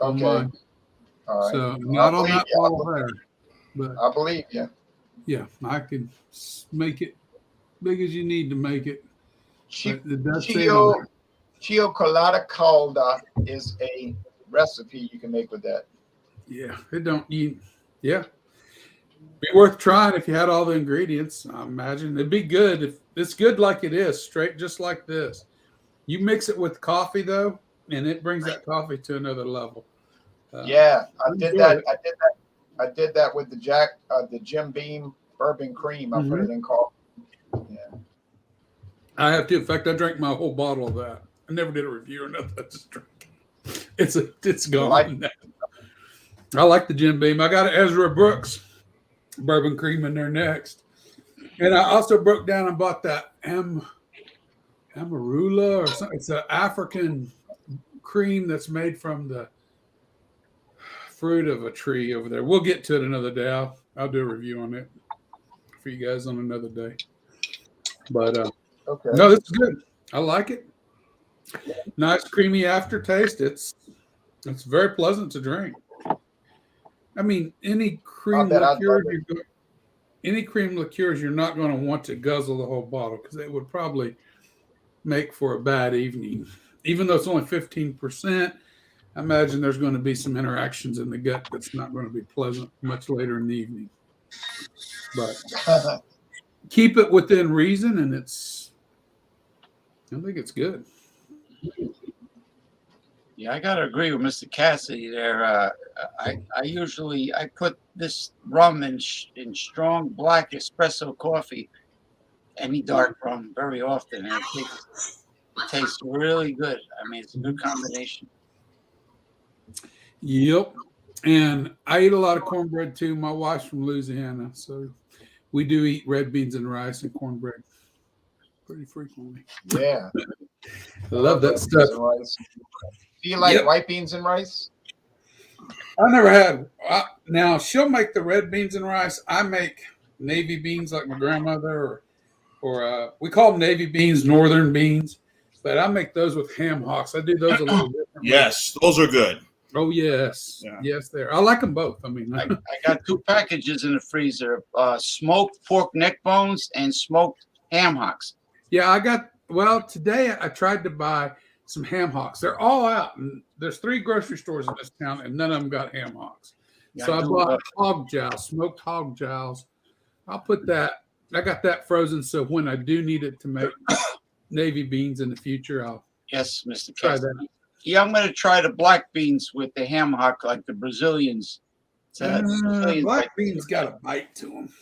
Okay. All right. So not on that bottle there, but I believe you. Yeah, I can make it big as you need to make it. Chio Colada Calda is a recipe you can make with that. Yeah, yeah. Be worth trying if you had all the ingredients. I imagine it'd be good if it's good like it is, straight just like this. You mix it with coffee though, and it brings that coffee to another level. I did that with the Jim Beam bourbon cream. I put it in coffee. Yeah. I have to. In fact, I drank my whole bottle of that. I never did a review or nothing. I just drank it. It's gone. I like the Jim Beam. I got Ezra Brooks bourbon cream in there next. And I also broke down and bought that Amarula or something. It's an African cream that's made from the fruit of a tree over there. We'll get to it another day. I'll do a review on it for you guys on another day. But okay. No, this is good. I like it. Nice creamy aftertaste. It's very pleasant to drink. I mean, any cream bet I'd love liqueurs, you're not going to want to guzzle the whole bottle because it would probably make for a bad evening. Even though it's only 15%, I imagine there's going to be some interactions in the gut that's not going to be pleasant much later in the evening. But keep it within reason, and I think it's good. Yeah, I gotta agree with Mr. Cassidy there. I usually put this rum in strong black espresso coffee, any dark rum, very often, and it tastes really good. I mean, it's a good combination. Yep. And I eat a lot of cornbread too. My wife's from Louisiana, so we do eat red beans and rice and cornbread pretty frequently. Yeah. I love that stuff. Do you like white beans and rice? I never had. Now she'll make the red beans and rice. I make navy beans like my grandmother, or we call them navy beans, northern beans. But I make those with ham hocks. I do those a little different. Yes, those are good. Oh yes, Yeah. yes, there. I like them both. I mean, I got 2 packages in the freezer: smoked pork neck bones and smoked ham hocks. yeah, today I tried to buy some ham hocks. They're all out, and there's 3 grocery stores in this town, and none of them got ham hocks. Yeah, So I bought hog jowl, smoked hog jowls. I'll put that. I got that frozen, so when I do need it to make navy beans in the future, I'll Yes, Mr. try Cassidy. that. Yeah, I'm gonna try the black beans with the ham hock like the Brazilians. Sicilians Black like- beans got a bite to them.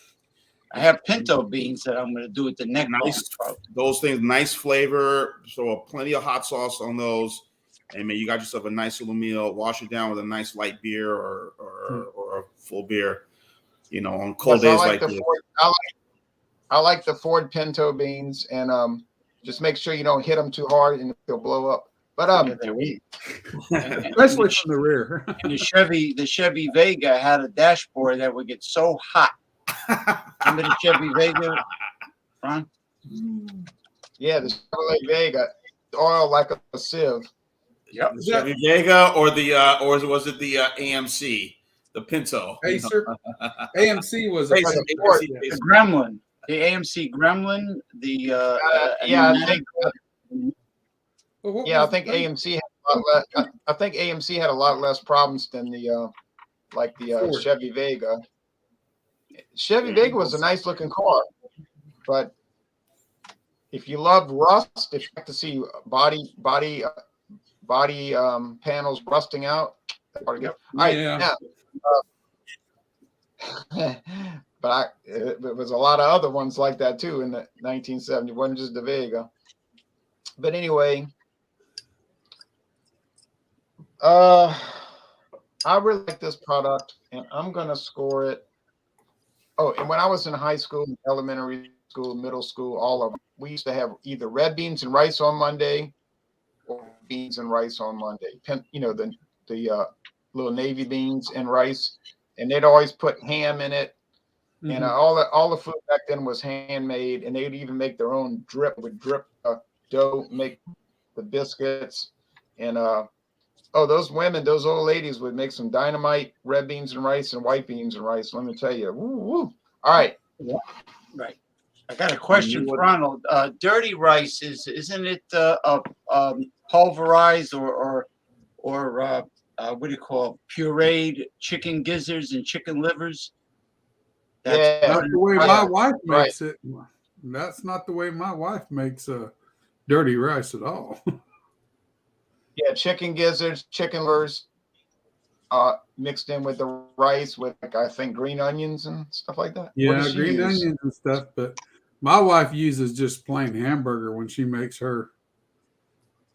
I have pinto beans that I'm gonna do with the neck bones. Those things, nice flavor. So plenty of hot sauce on those. And man, you got yourself a nice little meal. Wash it down with a nice light beer or a full beer. You know, on cold days like this. I like the Ford Pinto beans, and just make sure you don't hit them too hard and they'll blow up. But especially from the rear. And the Chevy Vega had a dashboard that would get so hot. Remember the Chevy Vega, Ron? Yeah, the Chevrolet Vega, oil like a sieve. Yep. The Chevy Vega or was it the AMC, the Pinto? Pacer. AMC was Pacer, The Gremlin, the AMC Gremlin. I think AMC had a lot less, I think AMC had a lot less problems than the Chevy Vega. Chevy Vega was a nice looking car, but if you love rust, if you like to see body panels rusting out, all right, Yeah. now, but there was a lot of other ones like that too in the 1970s. It wasn't just the Vega. But anyway, I really like this product, and I'm gonna score it. Oh, and when I was in high school, elementary school, middle school, all of them, we used to have either red beans and rice on Monday or beans and rice on Monday. You know, the little navy beans and rice, and they'd always put ham in it. Mm-hmm. And all the food back then was handmade, and they'd even make their own drip dough, make the biscuits. And those old ladies would make some dynamite red beans and rice and white beans and rice. Let me tell you. Woo, woo. All right. Yeah. Right. I got a question for Ronald. Dirty rice isn't it pulverized or what do you call pureed chicken gizzards and chicken livers? That's not the way my wife makes it. That's not the way my wife makes dirty rice at all. Yeah, chicken gizzards, chicken livers, mixed in with the rice with, like, I think, green onions and stuff like that. Yeah, green onions and stuff. But my wife uses just plain hamburger when she makes her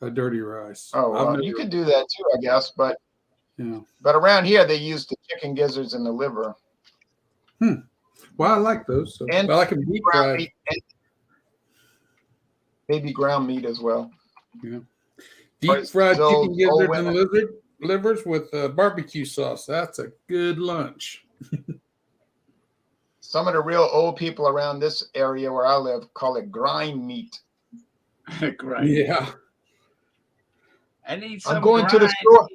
a dirty rice. Oh, you could do that too, I guess. But yeah, but around here they use the chicken gizzards and the liver. Well, I like those. So. And I like them deep fried. Maybe ground meat as well. Yeah. Deep fried chicken gizzards and livers with barbecue sauce. That's a good lunch. Some of the real old people around this area where I live call it grind meat. Grind. Yeah. I need some I'm going to the grind. store.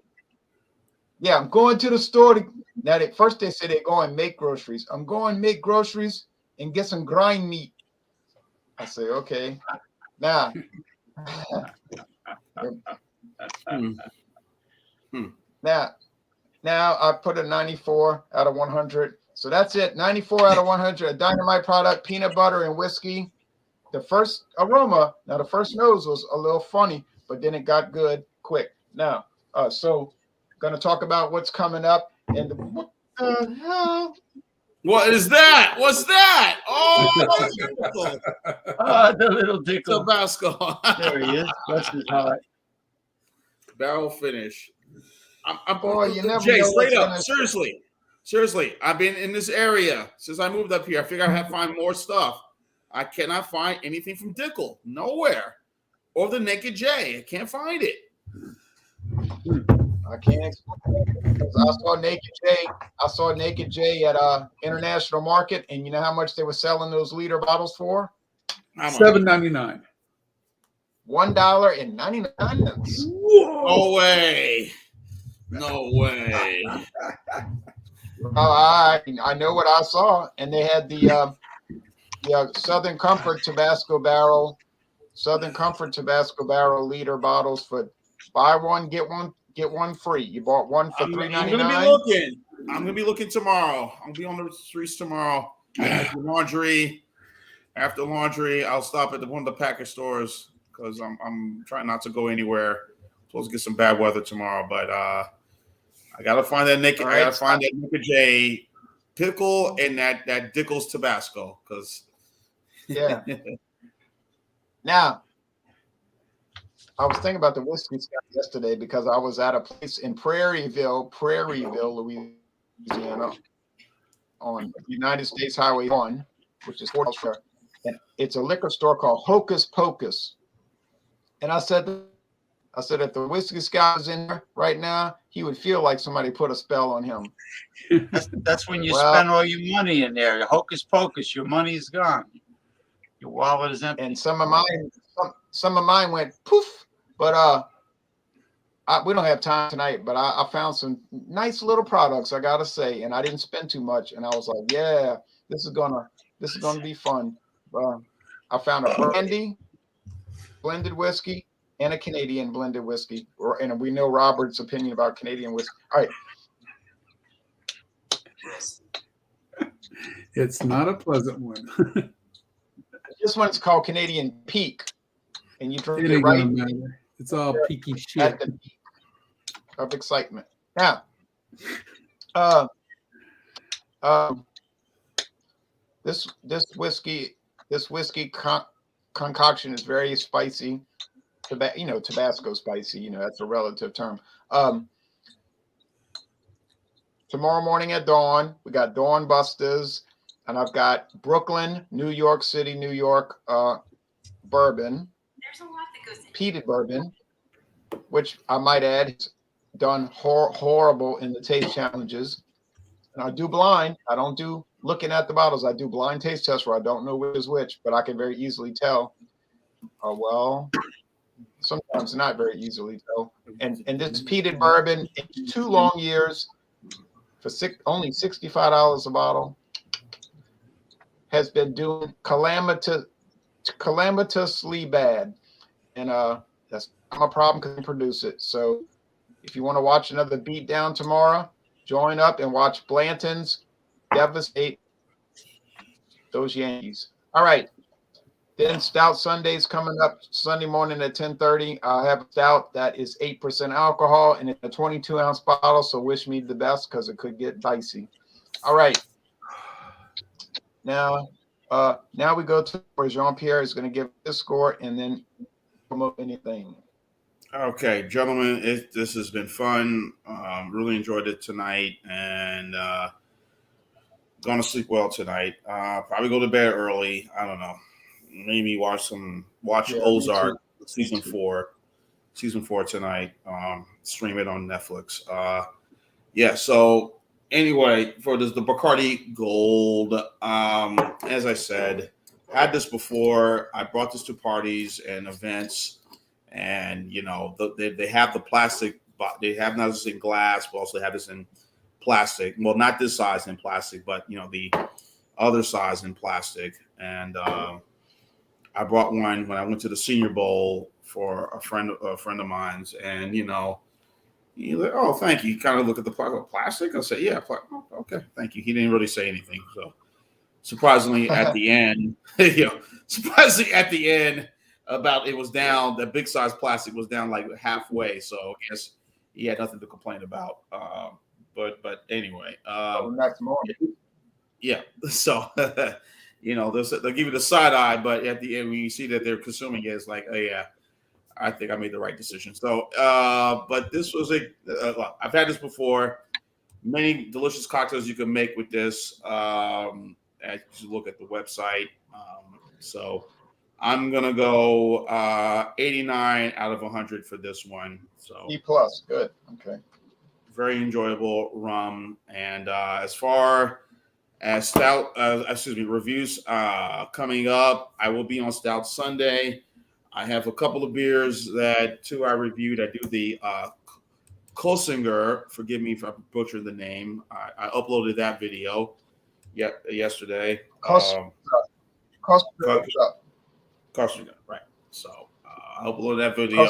Yeah, I'm going to the store. Now, first they say they go and make groceries. I'm going to make groceries and get some grind meat. I say, okay. Now, now I put a 94 out of 100. So that's it. 94 out of 100. A dynamite product, peanut butter and whiskey. The first aroma, now the first nose was a little funny, but then it got good quick. Now, so gonna talk about what's coming up and what the hell? What is that? What's that? Oh, The little dickle. Tabasco. There he is. Bless his heart. Barrel finish. I'm Boy, you never Jay, know straight what's up. gonna- Seriously. I've been in this area since I moved up here. I figured I had to find more stuff. I cannot find anything from Dickel. Nowhere. Or the Naked J. I can't find it. I can't explain it because I saw Naked J at International Market, and you know how much they were selling those liter bottles for? $7.99. $1.99. No way. No way. I know what I saw, and they had the Southern Comfort Tabasco Barrel liter bottles for buy one get one free. You bought one for $3.99. I'm gonna be looking. I'm gonna be looking tomorrow. I'll be on the streets tomorrow. After laundry, I'll stop at one of the package stores because I'm trying not to go anywhere. I'm supposed to get some bad weather tomorrow, but I gotta find that naked. Right. I gotta find that Naked J pickle and that Dickel's Tabasco because Yeah. Now, I was thinking about the whiskey stuff yesterday because I was at a place in Prairieville, Louisiana, on United States Highway 1, which is 4 miles from, and it's a liquor store called Hocus Pocus. And I said, if the whiskey guy was in there right now, he would feel like somebody put a spell on him. That's when you spend all your money in there. Hocus pocus, your money's gone. Your wallet is empty. And some of mine went poof. But we don't have time tonight. But I found some nice little products, I gotta say, and I didn't spend too much. And I was like, yeah, this is gonna be fun. I found a brandy blended whiskey and a Canadian blended whiskey. And we know Robert's opinion about Canadian whiskey. All right. It's not a pleasant one. This one's called Canadian Peak. And you drink It it ain't right gonna matter. It's all peaky shit. at the peak of excitement. Now, this whiskey concoction is very spicy. Tabasco spicy. That's a relative term. Tomorrow morning at dawn, we got Dawn Busters, and I've got Brooklyn, New York City, New York bourbon. There's a lot that goes into Peated bourbon, which I might add has done horrible in the taste challenges. And I do blind. I don't do looking at the bottles. I do blind taste tests where I don't know which is which, but I can very easily tell. Well, sometimes not very easily tell. And this peated bourbon, 2 long years for only $65 a bottle, has been doing calamitously bad. And that's not my problem because I produce it. So if you want to watch another beatdown tomorrow, join up and watch Blanton's devastate those Yankees. All right. Then Stout Sunday's coming up Sunday morning at 10:30. I have a stout that is 8% alcohol and it's a 22-ounce bottle. So wish me the best because it could get dicey. All right. Now we go to where Jean-Pierre is going to give his score and then promote anything. Okay, gentlemen, this has been fun. Really enjoyed it tonight, and going to sleep well tonight. Probably go to bed early. I don't know. Maybe watch Ozark season 4 tonight. Stream it on Netflix. So anyway, for the Bacardi Gold, as I said, had this before. I brought this to parties and events. and they have the plastic, but they have not just in glass, but also have this in plastic. Well, not this size in plastic, but the other size in plastic. And I brought one when I went to the Senior Bowl for a friend of mine's, and he's like, "Oh, thank you." He kind of looked at the plastic. I said, "Yeah, oh, okay, thank you." He didn't really say anything. So surprisingly, at the end, about it was down. The big size plastic was down like halfway. So I guess he had nothing to complain about. But anyway, next morning. yeah. So they'll give you the side eye, but at the end, when you see that they're consuming it, it's like, oh yeah, I think I made the right decision. So, but this was I've had this before. Many delicious cocktails you can make with this. As you look at the website. So I'm gonna go 89 out of 100 for this one. So E plus, good. Okay. Very enjoyable rum. And as far as stout, reviews coming up, I will be on Stout Sunday. I have a couple of beers two I reviewed. I do the Kosinger. Forgive me if I butchered the name. I uploaded that video yesterday. Kosinger, right. So I uploaded that video.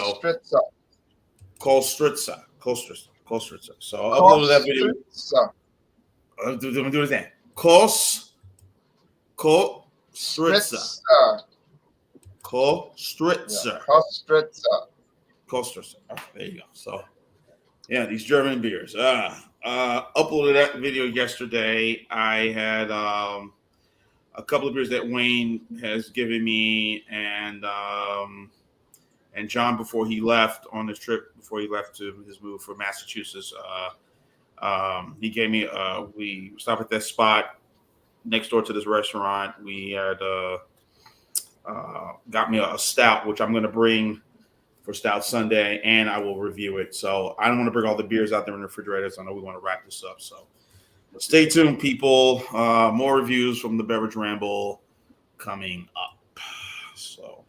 Kostritza. So I uploaded that video. I'm doing it then. Kostritza. Kostritza. Oh, there you go. So, yeah, these German beers. Uploaded that video yesterday. I had a couple of beers that Wayne has given me, and John before he left on this trip, before he left to his move for Massachusetts. He gave me. We stopped at that spot next door to this restaurant. We had got me a stout, which I'm going to bring for Stout Sunday, and I will review it. So I don't want to bring all the beers out there in the refrigerators. I know we want to wrap this up. So stay tuned, people. More reviews from the Beverage Ramble coming up. So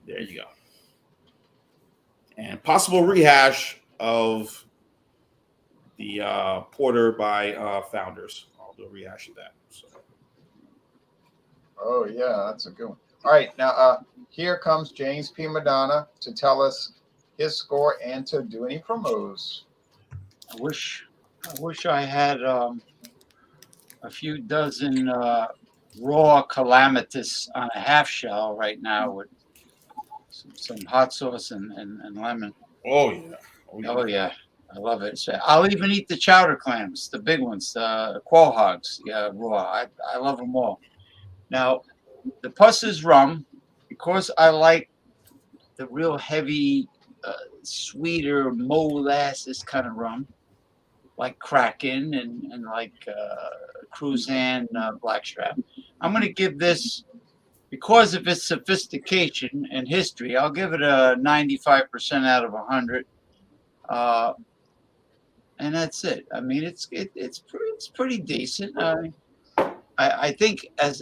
there you go. And possible rehash of the Porter by Founders. I'll do a rehash of that. So. Oh, yeah, that's a good one. All right, now here comes James P. Madonna to tell us his score and to do any promos. I wish I had a few dozen raw calamitous on a half shell right now with some hot sauce and lemon. Oh yeah. Oh yeah. I love it. So I'll even eat the chowder clams, the big ones, the quahogs. Yeah, raw. I love them all. Now, the Puss's rum, because I like the real heavy, sweeter molasses kind of rum, like Kraken and like Cruzan Blackstrap. I'm going to give this, because of its sophistication and history, I'll give it a 95% out of 100. And that's it. I mean, it's pretty decent. I think as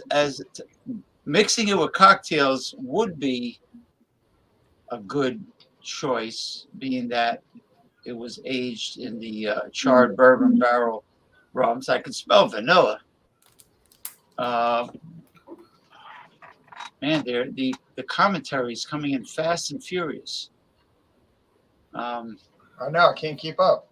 mixing it with cocktails would be a good choice, being that it was aged in the charred bourbon barrel rums. I could smell vanilla. Man, the commentary is coming in fast and furious. I know, I can't keep up.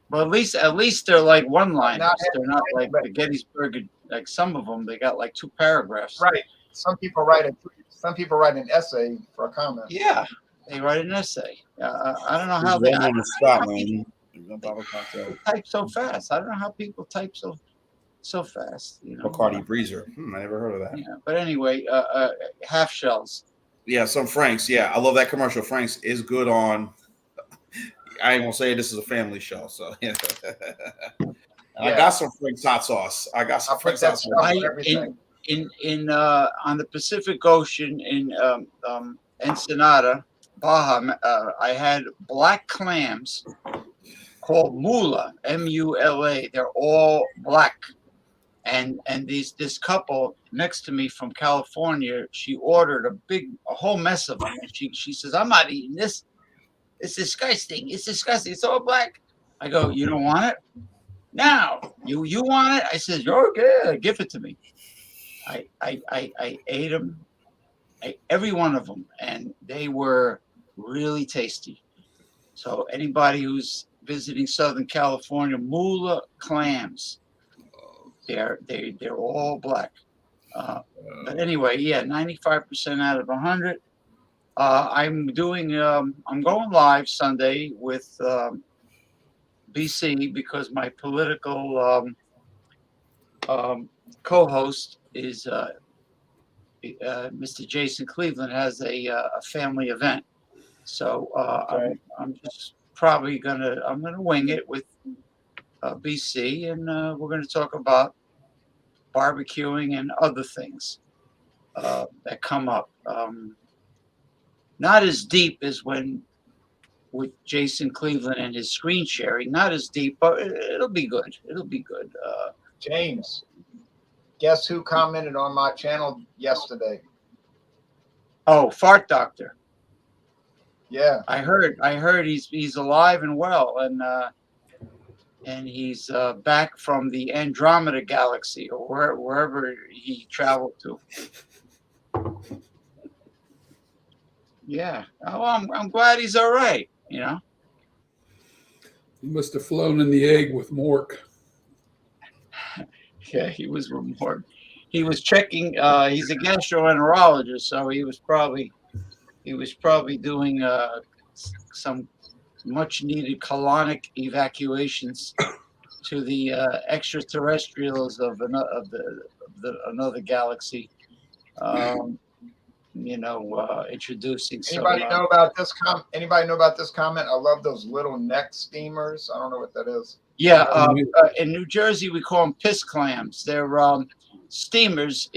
Well, at least they're like one-liners. They're not like the Gettysburg. Like some of them, they got like 2 paragraphs. Right. Some people write an essay for a comment. Yeah, they write an essay. I don't know how they type so fast. I don't know how people type so fast. Bacardi Breezer. I never heard of that. Yeah, but anyway, half shells. Yeah, some Frank's. Yeah, I love that commercial. Frank's is good on. I ain't gonna say this is a family show, so yeah. I got some Frank's hot sauce. On the Pacific Ocean in Ensenada, Baja, I had black clams called Mula, M-U-L-A. They're all black, and this couple next to me from California, she ordered a whole mess of them, and she says, "I'm not eating this. It's disgusting. It's disgusting. It's all black." I go, "You don't want it? Now you want it?" I said, "Okay, give it to me." I ate them, every one of them, and they were really tasty. So anybody who's visiting Southern California, Moolah clams, they're all black. But anyway, yeah, 95% out of 100. I'm going live Sunday with BC because my political co-host is Mr. Jason Cleveland has a family event. So I'm just probably I'm gonna wing it with BC, and we're gonna talk about barbecuing and other things that come up. Not as deep as when with Jason Cleveland and his screen sharing. Not as deep, but it'll be good. It'll be good. James, guess who commented on my channel yesterday? Oh, Fart Doctor. Yeah, I heard he's alive and well, and he's back from the Andromeda galaxy or wherever he traveled to. Yeah. Oh, I'm glad he's all right. You know. He must have flown in the egg with Mork. Yeah, he was remote. He was checking. He's a gastroenterologist, so he was probably doing some much needed colonic evacuations to the extraterrestrials of another galaxy. Introducing. Anybody know about this Anybody know about this comment? I love those little neck steamers. I don't know what that is. Yeah, in New Jersey we call them piss clams. They're steamers.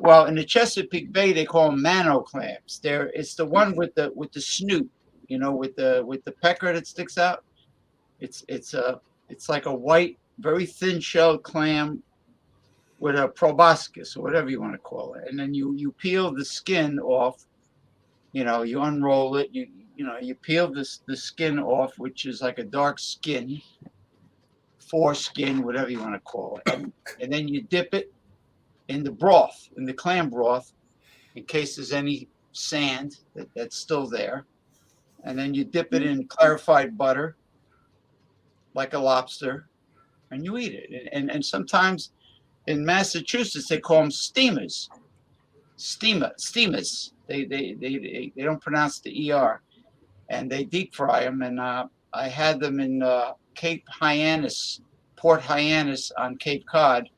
Well, in the Chesapeake Bay they call them mano clams. It's the one with the snoot, with the pecker that sticks out. It's like a white, very thin shelled clam with a proboscis or whatever you want to call it, and then you peel the skin off. You unroll it. You peel the skin off, which is like a dark skin, foreskin, whatever you want to call it, and then you dip it in the broth, in the clam broth, in case there's any sand that's still there, and then you dip it in clarified butter, like a lobster, and you eat it. And sometimes in Massachusetts they call them steamers. Steamers. They don't pronounce the ER, and they deep fry them. And I had them in Cape Hyannis, Port Hyannis on Cape Cod,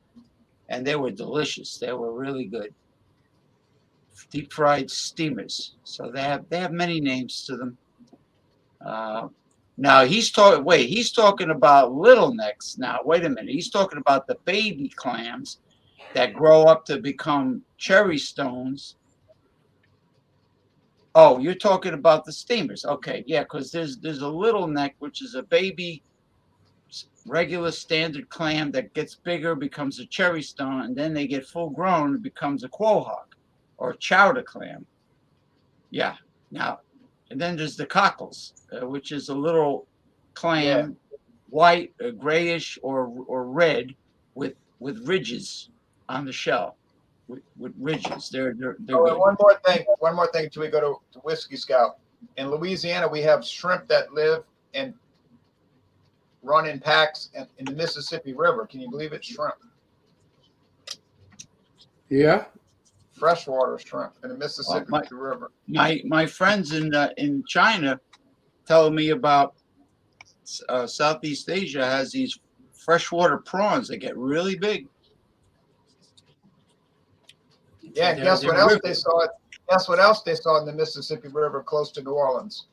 and they were delicious. They were really good. Deep fried steamers. So they have many names to them. Now he's talking about little necks. Now wait a minute. He's talking about the baby clams that grow up to become cherry stones. Oh, you're talking about the steamers. Okay, yeah, because there's a little neck, which is a baby regular standard clam that gets bigger, becomes a cherry stone, and then they get full grown, it becomes a quahog or chowder clam. Yeah. Now, and then there's the cockles, which is a little clam, white, grayish, or red, with ridges on the shell, with ridges. They're good. One more thing till we go to Whiskey Scout. In Louisiana, we have shrimp that live and run in packs in the Mississippi River. Can you believe it? Shrimp. Yeah. Freshwater shrimp in the Mississippi River. My friends in China telling me about Southeast Asia has these freshwater prawns that get really big. Yeah, and guess what else they saw? Guess what else they saw in the Mississippi River close to New Orleans?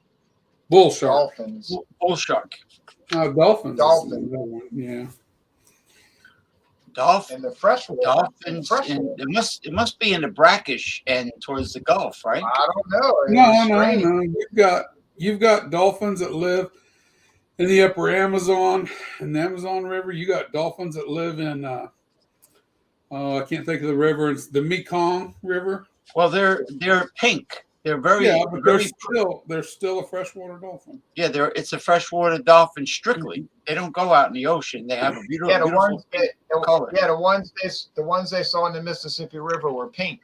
Bull shark. Dolphins. Bull shark. Dolphins. Dolphin. Yeah. Dolphin. And the freshwater. Dolphins. It must be in the brackish and towards the Gulf, right? I don't know. No. You've got dolphins that live in the upper Amazon, in the Amazon River. You got dolphins that live in, I can't think of the river. It's the Mekong River. Well, they're pink. They're Yeah, very but very they're still a freshwater dolphin. yeah. It's a freshwater dolphin strictly. They don't go out in the ocean. They have a beautiful Yeah, the beautiful ones pink that, color. yeah, the ones they saw in the Mississippi River were pink.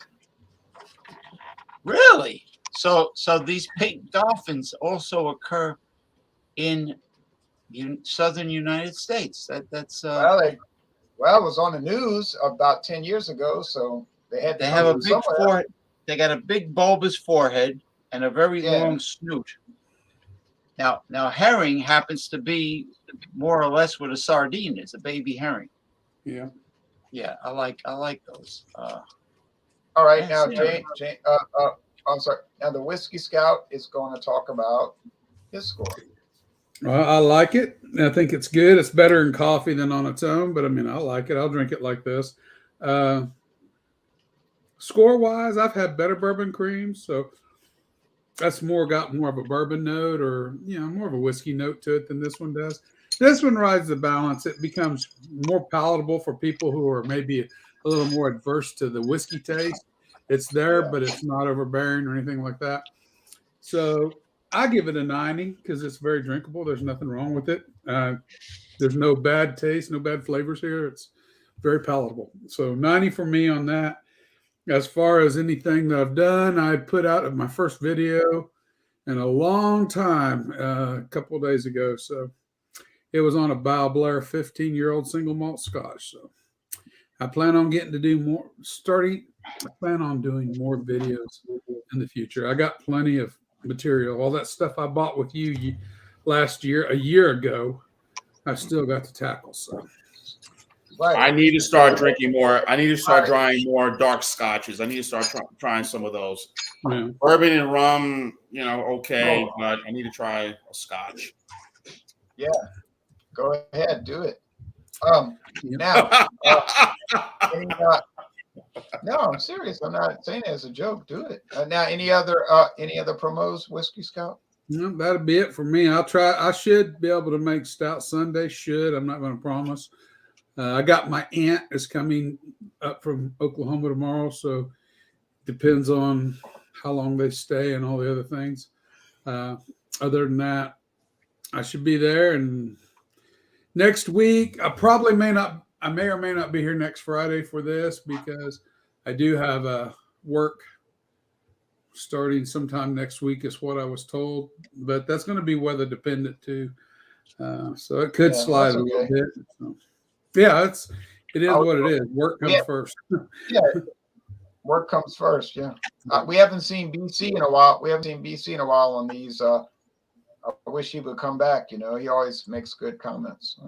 Really? So these pink dolphins also occur in southern United States. That's Well, it was on the news about 10 years ago, so they had to they come have a from big somewhere. forehead. They got a big bulbous forehead and a very Yeah. long snoot. Now herring happens to be more or less what a sardine is, a baby herring. Yeah. Yeah, I like those. All right, now yes, I'm sorry. Now the Whiskey Scout is going to talk about his score. Well, I like it. I think it's good. It's better in coffee than on its own, but I mean, I like it. I'll drink it like this. Score wise, I've had better bourbon creams, so that's got more of a bourbon note, or more of a whiskey note to it than this one does. This one rides the balance. It becomes more palatable for people who are maybe a little more adverse to the whiskey taste. It's there, but it's not overbearing or anything like that. So I give it a 90 because it's very drinkable. There's nothing wrong with it. There's no bad taste, no bad flavors here. It's very palatable. So 90 for me on that. As far as anything that I've done, I put out my first video in a long time, a couple of days ago. So it was on a Bow Blair 15-year-old single malt Scotch. So I plan on getting to do more. I plan on doing more videos in the future. I got plenty of material. All that stuff I bought with you last year, a year ago, I still got to tackle. So Right. I need to start drinking more. I need to start trying more dark scotches. I need to start trying some of those. yeah. Bourbon and rum, okay, but I need to try a scotch. Yeah, go ahead, do it. Now, no, I'm serious. I'm not saying it as a joke. Do it. Now, any other promos, Whiskey Scout? No, that'll be it for me. I'll try. I should be able to make Stout Sunday. I'm not going to promise. I got my aunt is coming up from Oklahoma tomorrow, so depends on how long they stay and all the other things. Other than that, I should be there. And next week, I may or may not be here next Friday for this because I do have a work starting sometime next week is what I was told, but that's going to be weather dependent too. So it could slide a little bit. So, yeah, it is what it is. Work comes first. Yeah, work comes first. Yeah, we haven't seen BC in a while. On these. I wish he would come back. He always makes good comments.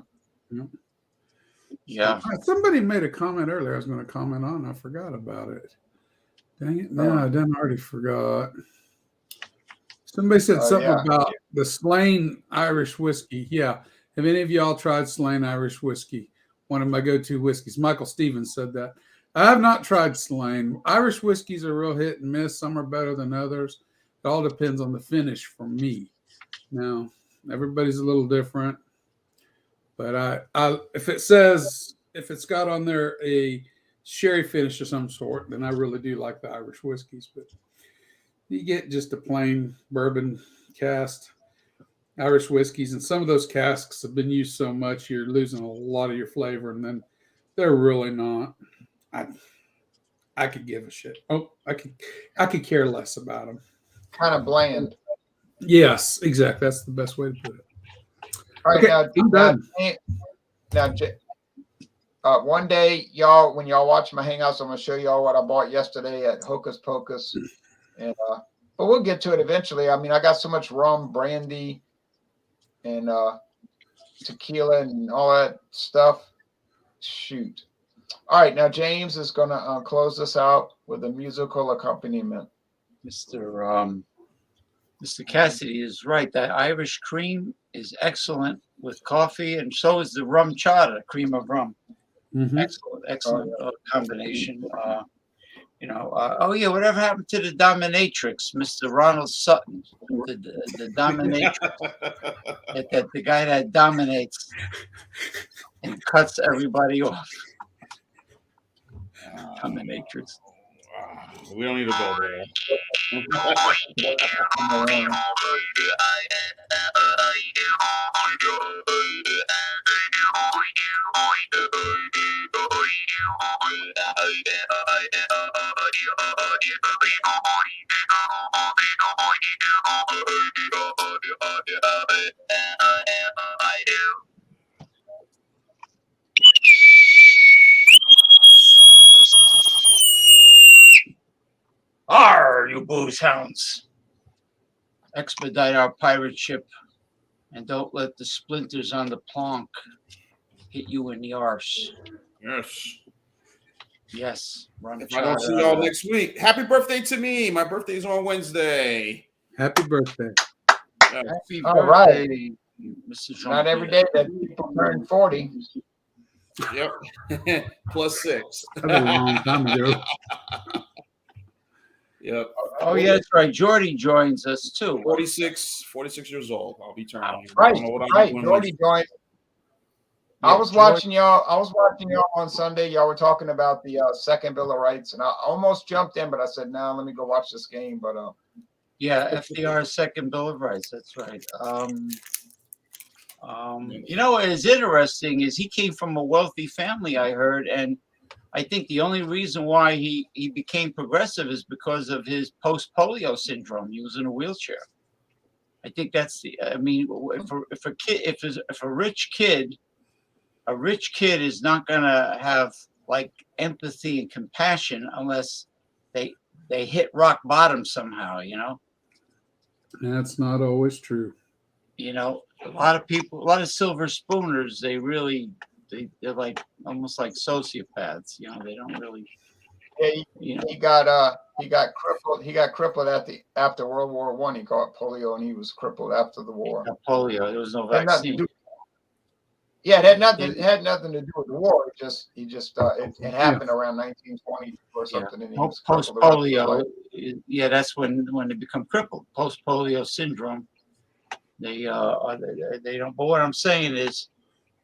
Yeah. Somebody made a comment earlier I was going to comment on. I forgot about it. Dang it. No, I done already forgot. Somebody said something about the Slane Irish whiskey. Yeah. Have any of y'all tried Slane Irish whiskey? One of my go-to whiskeys. Michael Stevens said that. I have not tried Slane. Irish whiskeys are real hit and miss. Some are better than others. It all depends on the finish for me. Now, everybody's a little different. But if it's got on there a sherry finish of some sort, then I really do like the Irish whiskeys. But you get just a plain bourbon cask Irish whiskeys, and some of those casks have been used so much you're losing a lot of your flavor, and then they're really not. I could give a shit. I could care less about them. Kind of bland. Yes, exactly. That's the best way to put it. All right, okay, now, one day, y'all, when y'all watch my hangouts, I'm gonna show y'all what I bought yesterday at Hocus Pocus, and but we'll get to it eventually. I mean, I got so much rum, brandy, and tequila, and all that stuff. Shoot. All right, now James is gonna close this out with a musical accompaniment. Mr. Cassidy is right. That Irish cream is excellent with coffee, and so is the rum chata, cream of rum. Mm-hmm. Excellent combination. oh yeah, whatever happened to the dominatrix, Mr. Ronald Sutton, the dominatrix, that the guy that dominates and cuts everybody off. Dominatrix. We don't need to go there. Arr, you booze hounds! Expedite our pirate ship, and don't let the splinters on the plank hit you in the arse. Yes. Yes, run If I don't see y'all next week, happy birthday to me. My birthday's on Wednesday. Happy birthday. Happy All birthday, right. Mr. Not every day that people turn 40. Yep. Plus 6. That was a long time ago. Yep. Oh, yeah, that's right. Jordy joins us too. 46 years old. I'll be turning. Right, I don't know what I'm right. doing Jordy joined. I was watching y'all on Sunday. Y'all were talking about the second Bill of Rights, and I almost jumped in, but I said, "No, let me go watch this game." But yeah, FDR's second Bill of Rights. That's right. What is interesting is he came from a wealthy family, I heard, and I think the only reason why he became progressive is because of his post-polio syndrome. He was in a wheelchair. I think that's if a rich kid is not gonna have like empathy and compassion unless they hit rock bottom somehow. That's not always true. A lot of people, a lot of silver spooners, they're like almost like sociopaths. They don't really. yeah, he got crippled. He got crippled after World War I. He caught polio, and he was crippled after the war. Polio. There was no vaccine. Yeah, it had nothing to do with the war. It happened around 1920 or something. Yeah. And he was post polio. Yeah, that's when they become crippled. Post polio syndrome. They don't. But what I'm saying is,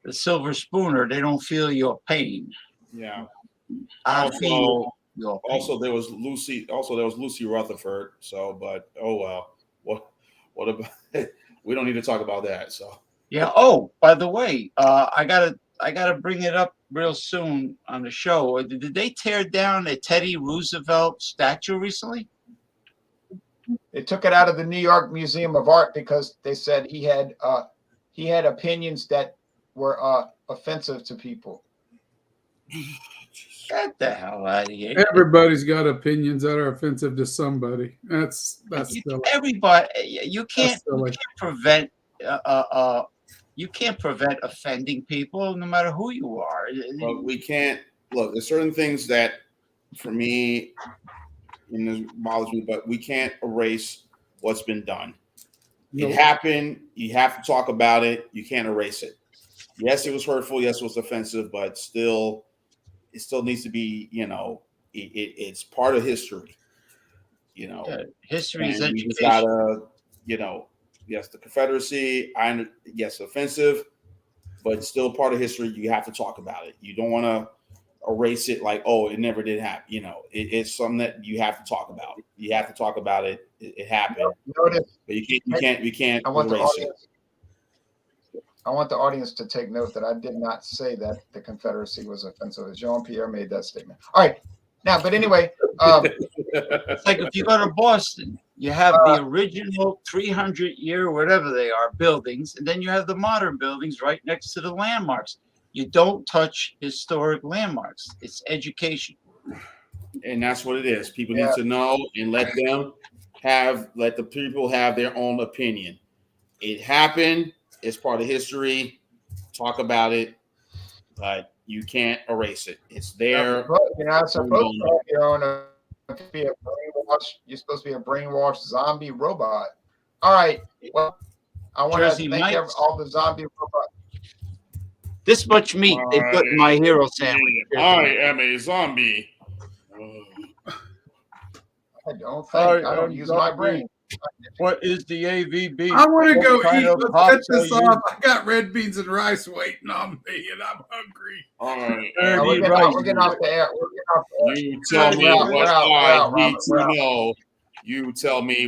the silver spooner, they don't feel your pain. Yeah. I feel your pain. Also, there was Lucy Rutherford. So, but oh well. What about? We don't need to talk about that. So. Yeah. Oh, by the way, I gotta bring it up real soon on the show. Did they tear down a Teddy Roosevelt statue recently? They took it out of the New York Museum of Art because they said he had opinions that were offensive to people. Get the hell out of here! Everybody's got opinions that are offensive to somebody. That's silly. Everybody. You can't prevent. You can't prevent offending people, no matter who you are. Well, we can't look. There's certain things that, for me, this bothers me, but we can't erase what's been done. It happened. You have to talk about it. You can't erase it. Yes, it was hurtful. Yes, it was offensive, but still, it still needs to be. It's part of history. History is education. You gotta, yes, the Confederacy. Yes, offensive, but still part of history. You have to talk about it. You don't want to erase it like, oh, it never did happen. It's something that you have to talk about. You have to talk about it. It happened, but you can't erase it. I want the audience to take note that I did not say that the Confederacy was offensive. Jean-Pierre made that statement. All right, now, but anyway, it's like if you go to Boston, you have the original 300-year, whatever they are, buildings, and then you have the modern buildings right next to the landmarks. You don't touch historic landmarks. It's education. And that's what it is. People need to know and let the people have their own opinion. It happened. It's part of history. Talk about it, but you can't erase it. It's there. You're not supposed to have your own opinion. You're supposed to be a brainwashed zombie robot. All right. Well, I want to thank all the zombie robots. This much meat they put in my hero sandwich. I am a zombie. I don't All think. right, I don't use my brain. What is the AVB? I want to go What kind eat. of Let's hops cut this are you- off. I got red beans and rice waiting on me, and I'm hungry. All right. Dirty We're getting off the air. We're getting off the air. You tell me We're out, what we're out, I Robert, need we're to out. know. You tell me